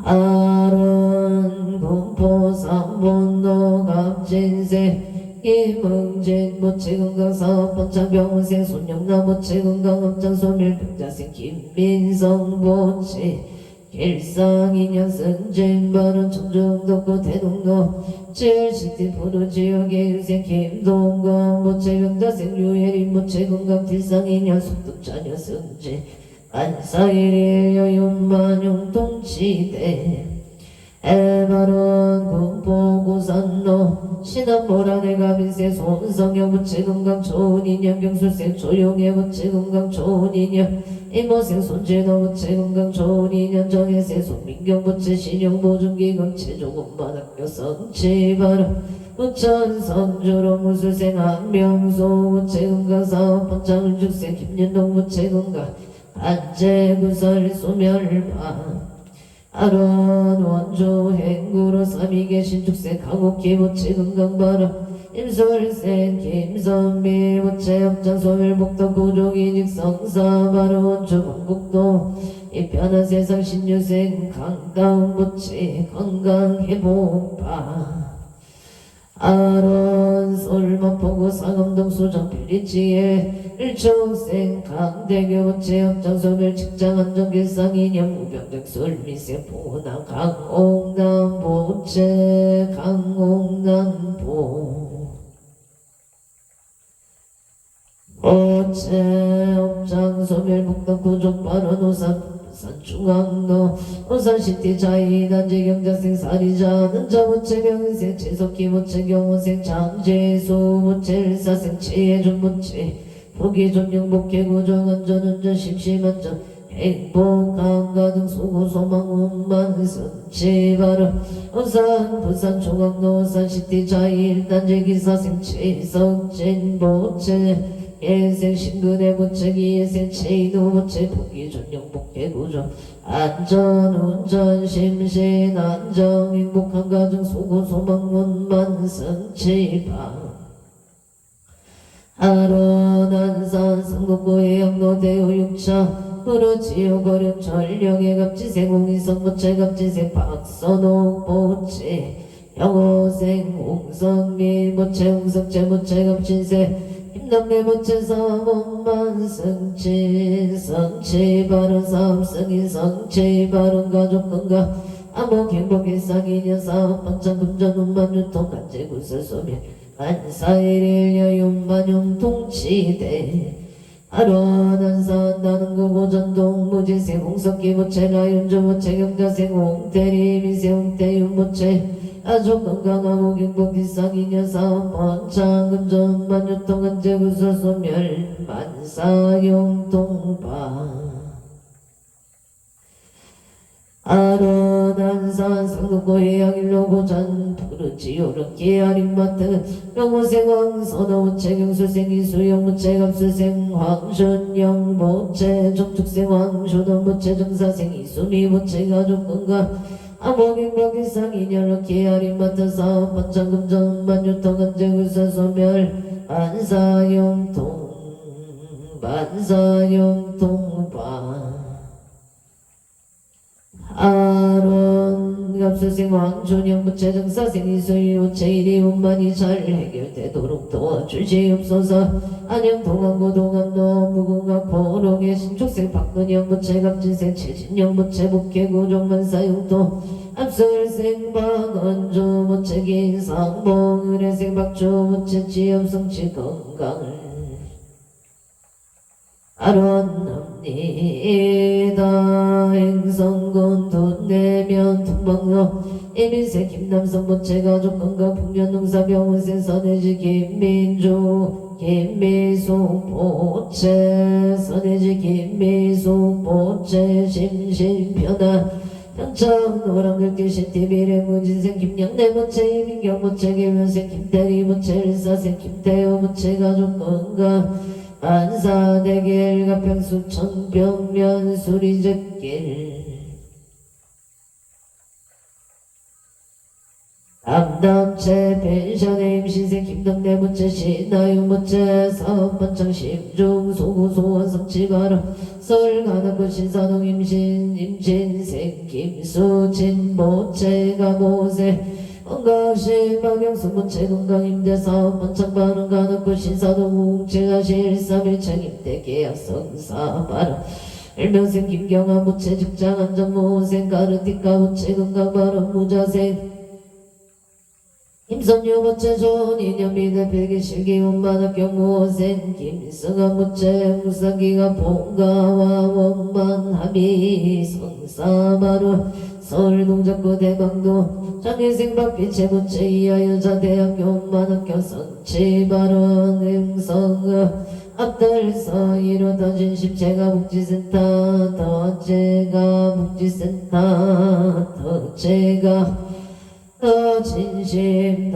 아론 군포 삼본노 갑진생 김흥진 모체건강사업 번창병원생 손영남 모체건강업장 소멸병자생 김민성 모체 길상인연 승진발은 청중덕구 대동로 70대 포도지역의 유생 김동건 모체병자생 유혜린 모체건강 길상인연 속득자녀 승진 안사일의 여윤만용 동치대 에바론 군포구산로 신안모란의 가빈세 손성여 모체건강 좋은 인연 경술생 조용의 모체건강 좋은 인연 이모생 손재너 모체건강 좋은 인연 정혜세 손민경 모체 신용 보증기금 최종업만 학교 성치바람 부천 성주로 무술생 한명소 모체건강 사업 번창을 죽생 김윤동 모체건강 안재구설 소멸반 아론 원조 행구로 삼위계 신축생 강옥기 모체 건강바람 임설생 김선미 모체 업장 소멸복덕 구족이직 성사바람 원조 건국도 이편한 세상 신유생 강다운 모체 건강회복바 아론 솔마포구 상암동 수정 필리치에 일청생 강대교 모체 업장 소멸 직장 안정길상 인연 무병적 솔미세 포남 강옥남 모체 강옥남보 모체 업장 소멸 북덕 구족 발언 오산 산중앙로 오산시티 자이단지 경자생 사리자는 자모체 명생 최석기 모체 경호생 장재수 모체 일사생 최예준 모체 포기존영 복회 구정안전 운전 심심안전 행복 강가등 소구 소망 운만 선체바람 오산 부산 중앙로 오산시티 자이단지 기사생 최석진 모체 예생 신근의 모체기 예생 체이도 모체 포기 전용 복회 구정 안전 운전 심신 안정 행복한 가정 소구 소망 원만 성취방 아론 안산 성북구의 영로대우 육차 그렇지요 거령 전령의 갑지생 홍희성 모체 갑지생 박선옥 모체 영호생 홍성미 모체 홍석재 모체 갑진생 남의 모체 사업만 성취 성취 바른 사업 승인 성취 바른 가족 건강 암흑 행복 일상인연 사업 번창 금전 운만 유통 간제 구설 소멸 안사일일 여윤만용 통치대 아론 안산 나는구 고전동 무지생 홍석기 모체 라윤조 모체 경자생 홍대리 미세 홍대윤 모체 아주 건강하고 행복 일상인연 사업 번창 금전 만유통 간제 구설 소멸 만사용통바 아론한산 상동고해 양일로 고잔 푸르지오르 기아림마트 영호생왕 선어우체경수생 이수영무체 갑수생 황순영 모체 정축생 황순원 모체 정사생 이수미 모체 가족건강 아목인박일상 인연로 기아림마트 사업 반창금전 만유통한제구사 소멸 반사용통반 아론 갑수생 왕준영 부채정사생 이수유 제일이 운만이 잘 해결되도록 도와주시옵소서. 안영동안고 동안노 무궁학 보롱의 신축생 박근영 부채갑진생 최진영 부채복개구 종만사용도 압술생 박언주 부채기 상봉 의뢰생 박주 부채지엽성치 건강을 아론합니다. 행성군 돈내면 통방로 이민세 김남성 모체가족 건강 풍년농사병원생 선해지 김민주 김미숙 보채 선해지 김미숙 보채 심심편하 평창 노랑극기 신티비래 무진생 김양내 모체 이민경 모체 김현생 김대리 모체 일사생 김태호 모체 가족 건강 안사대길 가평수 청병면 수리제길 담담체 펜션의 임신생 김덕내 모체 신나유 모체 사업반창 심중 소구소원 성치가라 서울가나고 신사동 임신생 김수진 모체가 모세 건강시 박영수 모체 건강임대 사업 번창반응 가놓고 신사동 우웅체가 실삼일창 임대 계약성 사바라 일명생 김경아 모체 직장 안정모생 가르티카 모체 건강발언 무자생 김선유 모체 좋은 인연 미대 필기 실기 원만학교 모생 김승아 모체 무사기가 봉가와 원만 합의 성사바로 서울동작구 대방도 장애생 박빛의 모체 이하여자대학교 원만학교 성치발언 응성의 앞달서 이루어진 십체가복지센터 더 진심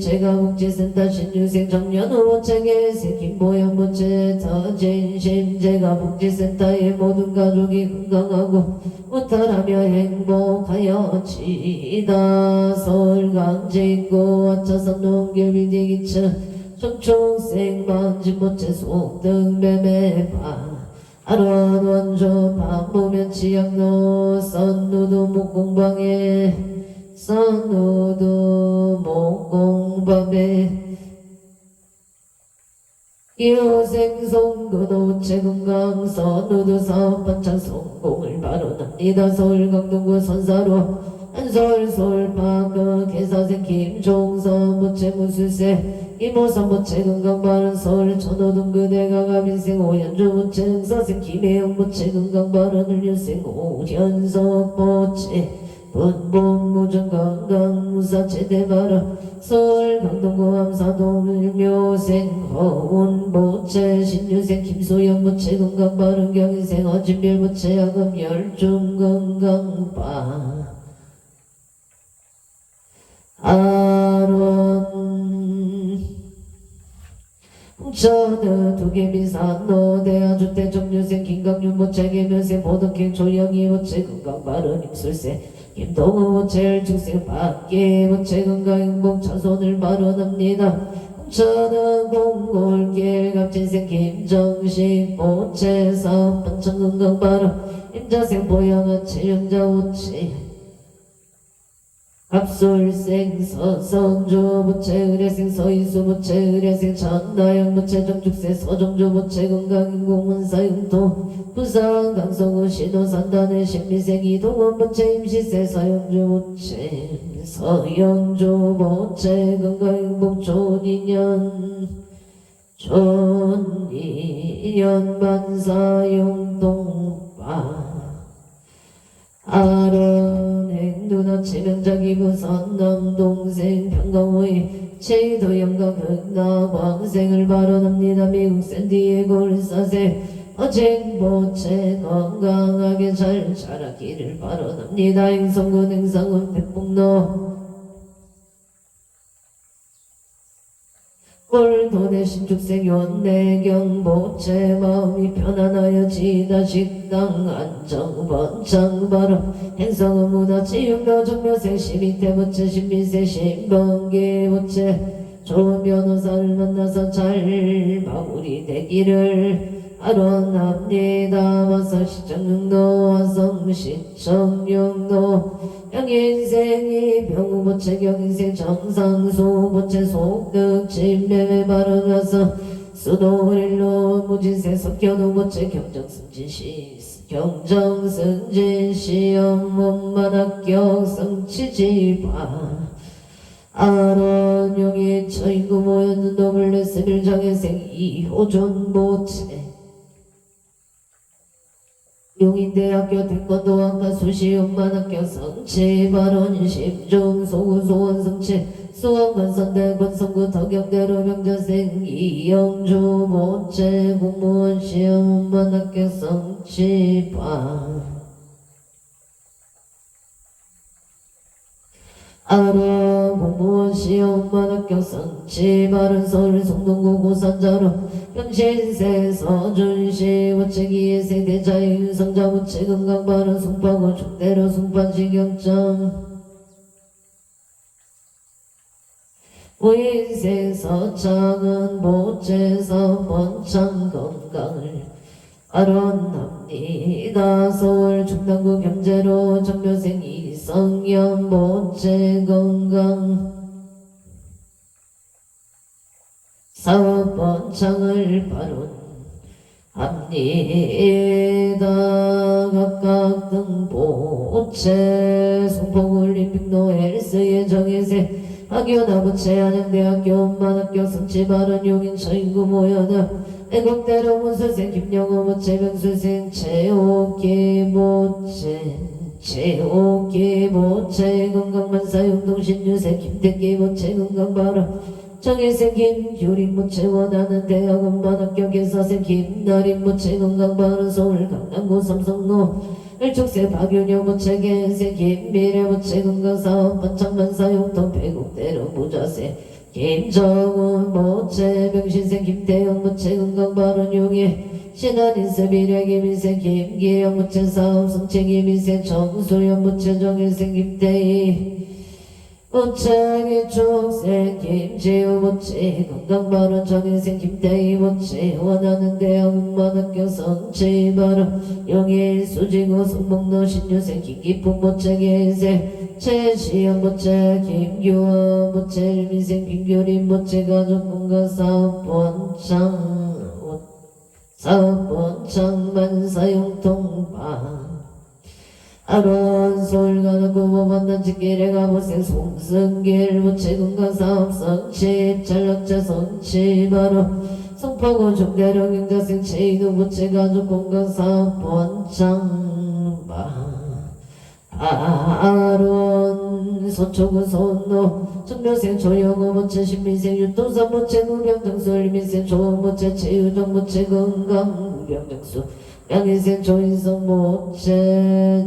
제가복지센터 신유생 청년 후보체계세 김보영 모체 더 진심 제가복지센터의 모든 가족이 건강하고 무탈하며 행복하여지이다. 서울 강진구 아차산 농길 빌딩 2층 청총생 만진모체 속등 매매방 아론 원조 방보면 치약로 선누도 목공방에 선우도 목공밤에 이호생송도 우체건강 선우도 사업반창 성공을 발언합니다. 서울 강동구 선사로 한서울 서울파크 개사생 김종선 무체무술세 이모선 무체건강 발언 서울 천호동 그대가 가빈생 오연주 무체응사생 김혜영 무체건강 발언 을류생 오현석 무체 분봉 무정건강 무사체대발언 서울 강동구 함사동 일묘생 허운 모체 신유생 김소영 모체 건강발언 경인생 어진별 모체 야금 열중건강바 아론 홍천의 두개비산 노대하주택 정유생 김강윤 모체 개면생 보덕행 조영희 모체 건강발언 임술세 김동우 모체 축생 밖에 모체 건강행복 차손을 발언합니다. 홍천은 공골길 갑진생 김정식 모체 사업 반창 건강발언 임자생 보양아 체영자 모체 압술생 서성주 모체 의뢰생 서인수 모체 의뢰생 전나영 모체 정축세 서정주 모체 건강인공문사용도 부산 강성구 신호산단의 신미생 이동원 모체 임시세 서영주 모체 서영주 모체 건강인공 존인연 만사용동바 아론 행두나 치명자기 부산 남동생 평강호의 제도 영각 흑나 광생을 발언합니다. 미국 샌디에고 일사세 어쟁보채 건강하게 잘 자라기를 바라옵니다. 행성군 행성은 백복로 꼴도내 신축생 연내경보채 마음이 편안하여 지다 식당 안정 번창 바로 행성은 문화체육로 정묘생 시민태보채 신민세 신번기보채 좋은 변호사를 만나서 잘 마무리되기를 하론합니다. 와서시청릉로 화성시청영로 영인생이 병우보채 경인생 정상수보채 속득 진매매 발언와서 수도일로 무진생 석현우보채 경정승진 시험 원만합격 성취지바 아론용이 처인구 모였는 노블레스빌 정혜생 이호존보채 용인대학교 태권도학과 수시용만학교 성취 발원 심중 소구소원 성취 수원건선대 권성구 덕영대로 명자생 이영주 모채 공무원 시험만학교 성취 아로 공무원 시험만학교 성취 바른 서울 성동구 고산자로 병신세 서준시 우체기의 세대자의 윤성자 우체 건강 바른 송파구 중대로 송파지경점 우인생 서창은 모체서 번창 건강을 아론합니다. 서울 충남구 경제로 정묘생 이성연 모체 건강 사업 번창을 발언합니다. 각각 등보체 송풍올림픽로 헬스의 정예세 학교나부채 한양대학교 엄만학교 성취 발언 용인 처인구 모여나 애국대로 문수생 김영호 모채 명수생 최옥기 모채 건강만사 용동신유생 김택기 모채 건강발언 정혜생 김규린 모채 원하는 대학 엄만학교 개사생 김나린 모채 건강발언 서울 강남구 삼성로 일축세 박윤영 모채 개생 김미래 모채 건강사업 번창만사 용동 배국대로 무자세 김정훈 모채 병신생 김태영 모채 건강발언 용해 신한인세 미래 김인생 김기영 모채 사업 성채 김인생 정수연 모채 정일생 김태희 모채 기축생 김지우 모채 건강발언 정일생 김태희 모채 원하는 대학 음반학교 성취 발언 영일 수지구 성목로 신유생 김기풍 모채 개인생 최시영 모채 김규원 모채 일민생 김규린 모채 가족공과 사업번창 만사용통방 아론 서울가는구 모반단 직길에 가보생 송승길 모채 건강사업 성취 전력자 성취 바로 송파구 종대령 경자생 최인우 모채 가족공강사업 번창방 아론 서초구 손노 정묘생 조영호 모채 신민생 유토산 모채 무병정수 일민생 조원 모채 최유정 모채 건강 무병정수 양인생 조인성 모채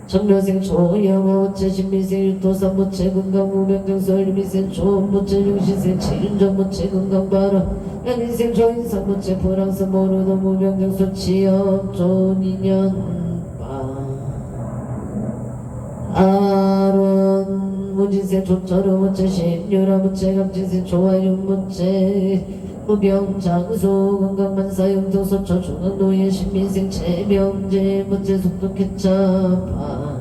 정묘생 조영호 모채 신민생 유토산 모채 건강 무병정수 일민생 조원 모채 용신생 최윤정 모채 건강 발언 양인생 조인성 모채 프랑스 모르도 무병정수 취업 좋은 인연 아론 무진세 조철우 모채 신유라 모채 감진세 조화윤 모채 무병장수 건강만사 영도소초 중앙노예 신민생 최병재 모채 속독해차파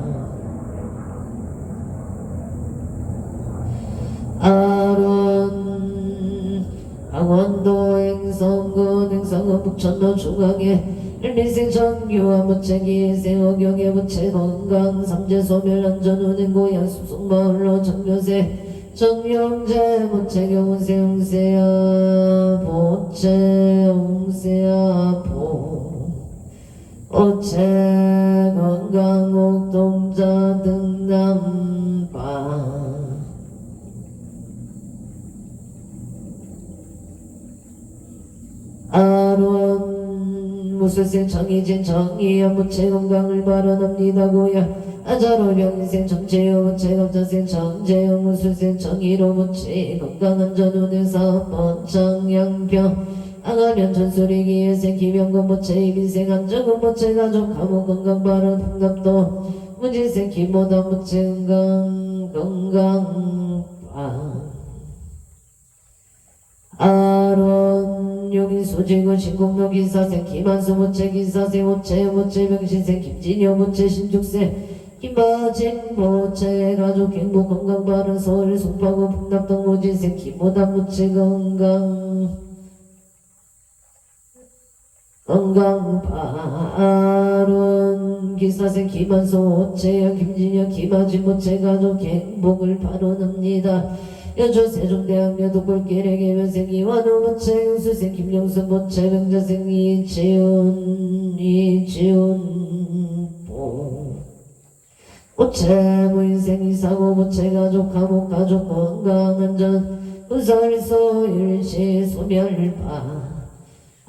아론 강원도 행성군 행성군 북천로 중앙에 일민생 정규와 모채 기생 어경의 모채 건강 삼재 소멸 안전운행 고향 숲속마을로 정묘세 정영재 모채 경운세 홍세야 보채 홍세야 보채 건강 옥동자 등남바 무술생 정의진 정의연 무체 건강을 발언합니다고야 아자로 병생 정체요 무체 갑자생 정재영 무술생 정의로 무체 건강한 전운에서 번창양병 ang하면 전술이기에 생기병건 무체 이민생 안정은 무체 가족 감옥 건강 발언 풍납도 문진생 기모다 무체 건강 아론 여기 소지고 신공로 기사생 김한수 무체 기사생 무체 병신생 김진여 무체 신죽생 김바진 무체 가족 행복 건강 바른 서울 송파구 풍납동 무진생 김모다 무체 건강 바른 기사생 김한수 무체여 김진여 김아진 무체 가족 행복을 발언합니다. 여주 세종대학교 독불길의 개면생 이완호 무체 영수생 김영순 무체 병자생 이지훈 무체 무인생 이사고 무체 가족 감옥 가족 건강안전 우설소 일시 소멸파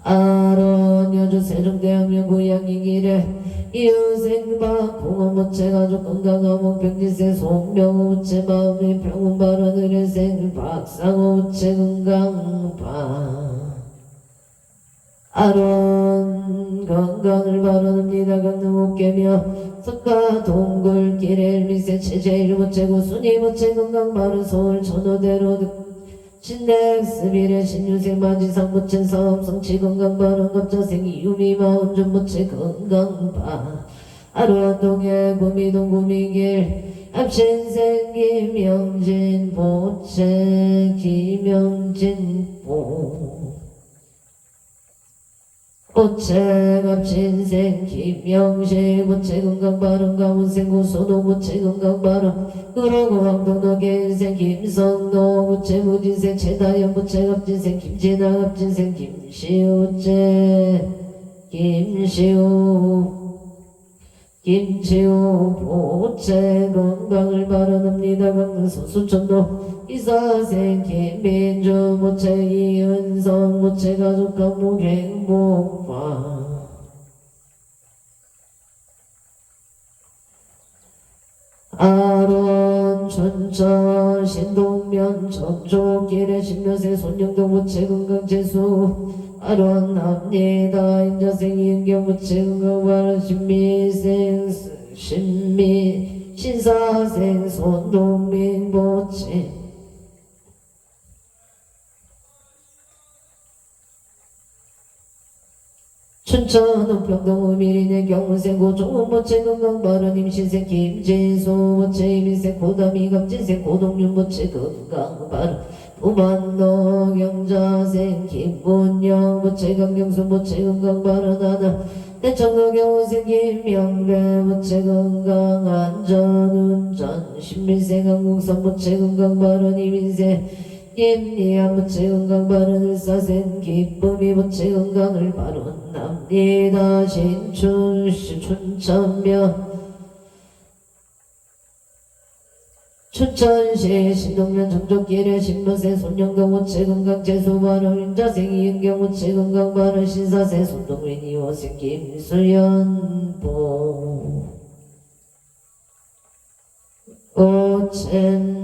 아론 여주 세종대학교 고양이 길에 이웃생바 공원 무체 가족 건강감옥 병지생 송병호 무체 마음의 병원 발언 의뢰생 박상호 무체 건강파 아론 건강을 발언합니다. 강릉 옥계며 석가 동굴길에 일미세 체제일 무체고 순위 무체 건강 발언 서울 전호대로 신넥스비례 신유생 마지상 무체 사업 성취 건강 발언 갑자생 이유미 마운준 무체 건강파 아로안동의 구미동 구미길 앞신생 김영진 보체 김영진 보체 갑신생 김영식 보체 건강 발언 가문생 고소도 보체 건강 발언 그러고 황동도 개인생 김성도 보체 무진생 최다연 보체 갑진생 김진아 갑진생 김시우체 김치우 보체 건강을 발언합니다. 강릉 소수천도 이사생 김민주 보체 이은성 보체 가족 감옥 행복화 아론 춘천 신동면 전족길의 신묘생 손영동 보체 건강재수 아론합니다. 인자생 이은경 무체 건강발언 신미생 신사생 손동민 보체 춘천 은평동 우미린의 경문생 고종훈 보체 건강발언 임신생 김진수 보체 이민생 고담이 갑진생 고동윤 보체 건강발언 우만노 경자생 김문영 보체 강경순 보체 건강 발언하나 대청도 경호생 김명배 보체 건강 안전운전 신민생 한국선 보체 건강 발언 이민생 김리안 보체 건강 발언 을사생 기쁨이 보체 건강을 발언합니다. 신춘시 춘천면 춘천시 신동면 정족길에 신묘생 손영동 보체 건강 재수발언 인자생 이은경 보체 건강 발언 신사생 손동민 이호생 김수연 보chen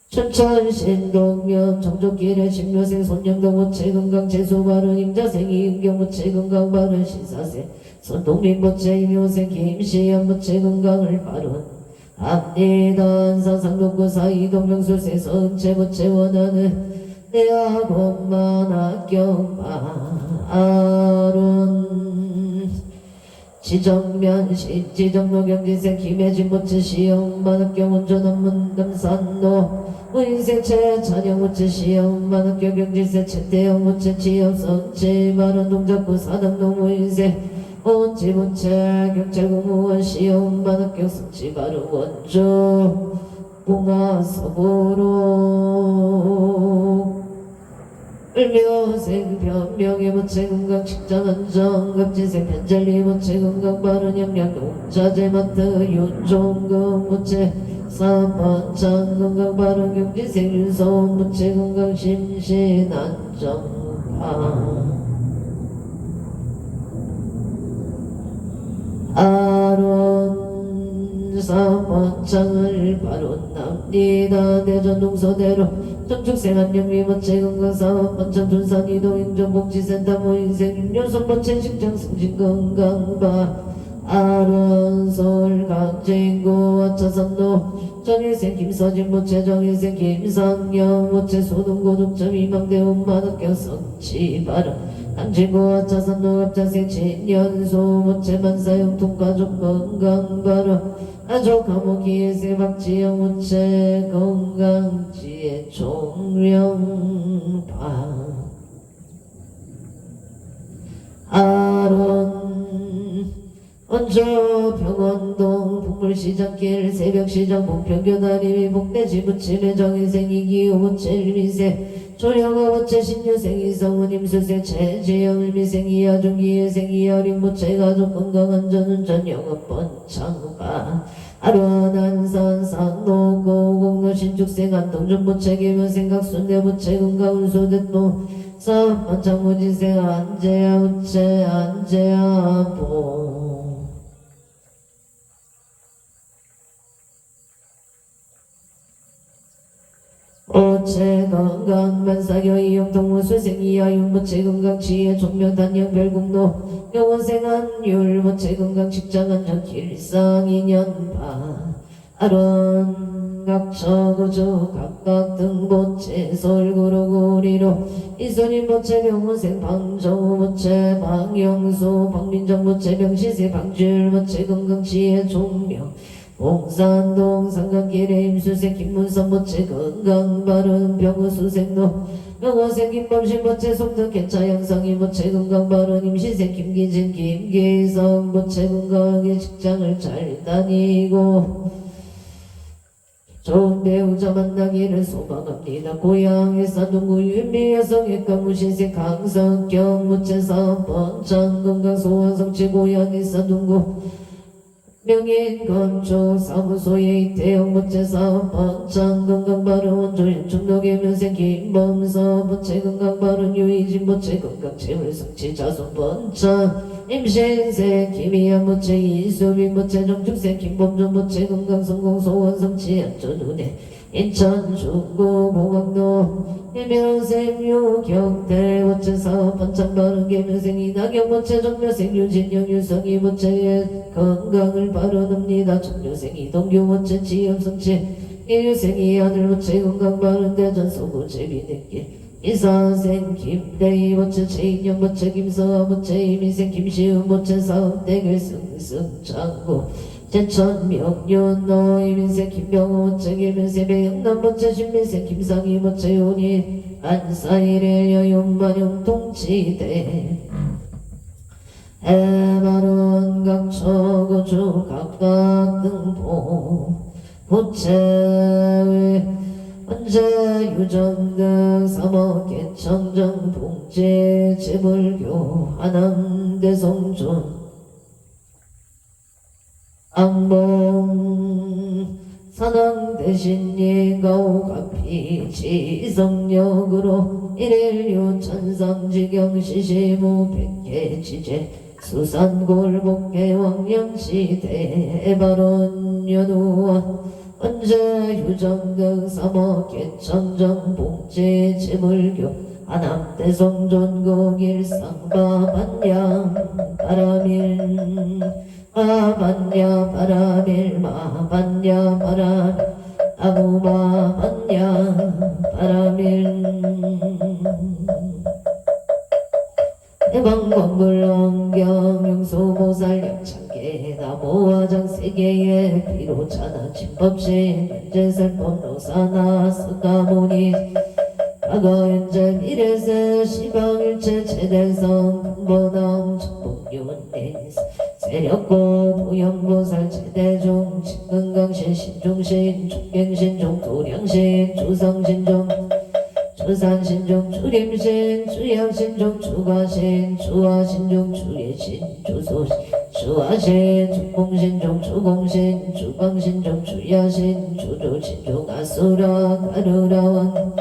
춘천 신동면 정족길에 신묘생 손영동 보체 건강 재수발언 임자생 이은경 보체 건강 발언 신사생 손동민 보체 임효생 김시연 보체 건강을 발언합니다. 안산상동구 사이동명술생 서은채 보체 원하는 내학원만 학경바론 지정면 신지정로 경진생 김혜진 보체 시험만 학경 운전업문 남산로 무인생체 찬영 보체 시험만 학경 경진생 최태영 보체 취업성체 발언 동작구 사당동 무인생 원지문체 경찰공무원 시험만 학교 성취 바른 원조 공화서고로 을묘생 변명의 보체 건강 직장안정 갑진생 편젤리 보체 건강 바른 영양 농자재마트 윤종금 보체 사번창 건강 바른 경진생 윤서원 보체 건강 심신안정 아론사번창을 바론납니다. 대전동서대로 정축생한영미 번째 건강사업 번창 분산 이동행정복지센터 모인생 윤여성 번째 식장 승진 건강바 아론 서울 강진구 와차산로 정일생 김서진 모체 정일생 김상영 모체 소동고독점 이망대원 만학교 성치바람 강진구 와차산로 갑자생 진연소 모체 만사형 통가족 건강바람 아족하모 기회세 박지영 모체 건강지혜 종명바 아론 원조 병원동 북물시장길 새벽시장 목평교다리 목대지 부침의 정인생 이기호 모체 일미세 조영호 모체 신유생 이성훈 임수생 최지영 일미생 이하중 이혜생 이하림 모체 가족 건강안전운전 영업번창가 아론한산 상노고 공로 신축생 안동준 모체 김은생 각순대 모체 건강운소대노 사번창무진생 안재야 모체 안재야 보 오체 건강 만사교 이용동무 수생 이하윤 모체 건강 지혜 종묘 단연 별공로 영원생 안율 모체 건강 직장 안전 길상 인연바 아론 각처고주 각각 등 모체 설구로구리로 이선인 모체 병원생 방정우 모체 방영수 박민정 모체 병시세 방줄 모체 건강 지혜 종묘 봉산동 상강길에 임수생 김문선 모체 건강바른 병우수생로 병호생 김범신 모체 송등 개차양상이 모체 건강바른 임시생 김기진 김기성 모체 건강하게 직장을 잘 다니고 좋은 배우자 만나기를 소망합니다. 고향의 산동구 윤미여성외과 무신생 강성경 모체 사번창 건강소원성취 고향의 산동구 명인건축 사무소의 이태영 모체 사업 번창 건강바른 원조인 중독의 면생 김범서 모체 건강바른 유이진 모체 건강체물 성취 자손 번창 임신생 김희양 모체 이수빈 모체 정축생 김범준 모체 건강성공 소원 성취 안전운해 인천 중구 공항로 해명생 유경태 모체 사업 번창 바른 개면생 이낙영 모체 정묘생 유진영 유성이 모체의 건강을 바르답니다. 정묘생 이동규 모체 지엽성치 일유생이 아들 모체 건강 바른 대전 서구 제비내길 이사생 김대희 모체 최인영 모체 김서아 모체 이미생 김시우 모체 사업대결 승승장구 제천 명륜노 이민생 김병호 모체 김민생 배영남 모체 신민생 김상희 모체 요니 안사일의 여윤만용 동치대 해마룬 각처고주 각각 등보 부채위 언제 유전등 삼억개청정 봉제 제불교 하남대성존 악몽 산왕대신이 가오가피 지성력으로 일일유 천상지경 시시무 백개지제 수산골복계 왕령시대 바론 연우와 언제 유정등 삼억개청정 봉제 제물교 하남대성존국 일상바반양 바라밀 마반야 바라밀 마반야 바람 아무마반야 바라밀 대방광불원경 용소보살 영창계 나무화장 세계의 비로차나 진법신 현재설법 노사나 스가모니 과거 현재 미래세 시방일체 최대성 근본왕 정복윤리 세력고 부영보살 최대종 진근강신 신종신 총갱신종 도량신 주성신종 주산신종 주림신 주양신종 주가신 주화신종 주예신 주소신 주화신 주공신종 주공신 주광신종 주야신 주조신종 아수라 가루라왕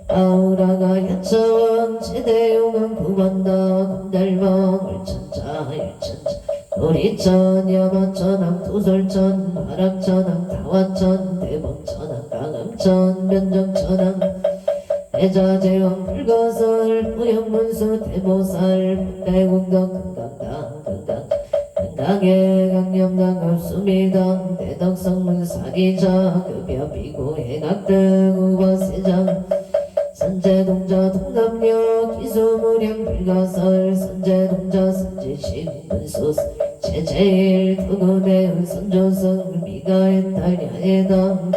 아우라가 야차왕 천장 제대용은 구반다 금달방을 천자 일천자 도리천 야마천왕 도솔천 화락천왕 다화천 대범천왕 강음천 변정천왕 대자제왕 불거설 무형문수 대보살 문대공덕 금강당 금강의 강념당 읍수미당 대덕성문 사기자 급여비고 해각등 우버세장 선제동자 동남역 기수무량 불가설 선제동자 선지식 문수 제제일 두구대의 선조성 미가의 달야의당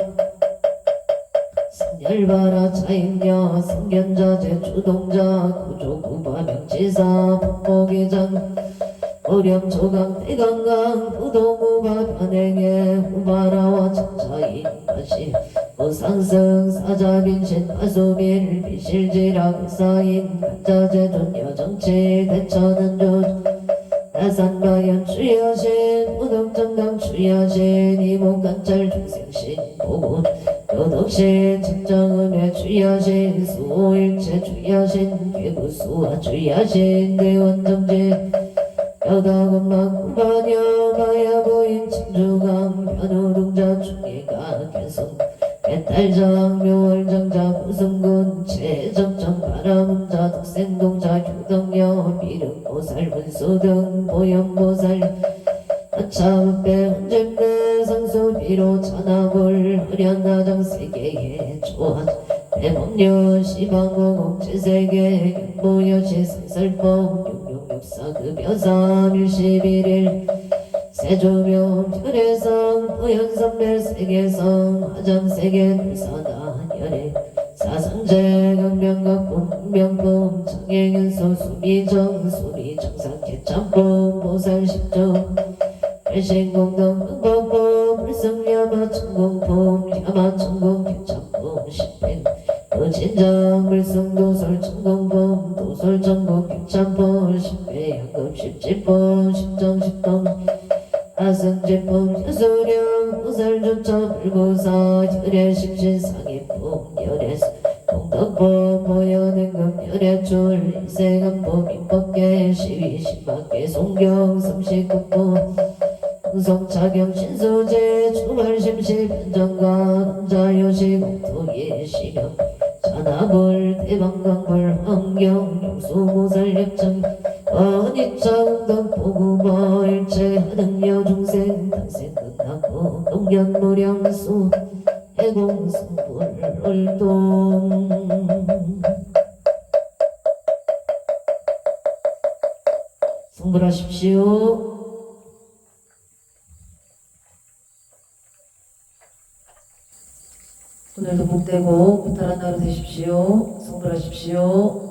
선열바라 차임녀 성견자재 주동자 구조구바 명지사 법목의장 어렴초강 대강강 부동우바 변행에 후바라와 청차인 가시 무상승 사자빈신 파수밀 비실지라 극사인 간자재존 여정치 대천은존 나산가연 주야신 무덕정강 주야신 이목간찰 중생신 보군 도덕신 측정음의 주야신 수호일체 주야신 괴부수와 주야신 대원정지 여다건막 구반여 마야보인 청주강 변우동자 중예가 개성 배탈장 묘월정자 무승군 최정정 바라문자 덕생동자 효덕여 미륵보살 문수등 보현보살 아차문배 헌잼대 상수비로 천하불 흐련나정 세계의 조화 대법료 시방공공 제세계 경보여시 상설법 육사급여사 밀십일일 세조묘 별해성 도연선별 세계성 화장세계 도사다 열애 사상제 강명각품 명품 청행연소 수미정 수미정상 개참품 보살십종 일신공동 흥법법 불성야마 천공품 야마 천공 개참품 십행 진정 불승도솔 천공품 도솔 천공 개참품 십배양급 십지품 십정십동 아승제품 여수령 보살조차 불고사 열애심신상의품 열애수 공덕법 보여능금 열애출 일세금법 인법계 시위신박계 송경 삼식급법 흥성차경 신소재 주말심시 변정가 혼자요시 공토예 시경 자나불 대방강불 환경 용수모살력정 어니차공덕 보구버 일체 하등여 중생 당생 끝나고 동견무량수 해공성불월동 성불하십시오. 오늘도 복되고 무탈한 하루 되십시오. 성불하십시오.